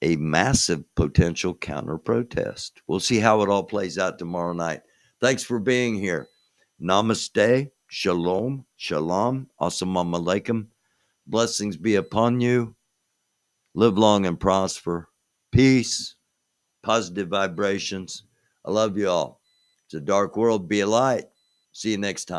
massive potential counter protest. We'll see how it all plays out tomorrow night. Thanks for being here. Namaste, shalom, assalamu alaikum. Blessings be upon you. Live long and prosper. Peace, positive vibrations. I love you all. It's a dark world. Be a light. See you next time.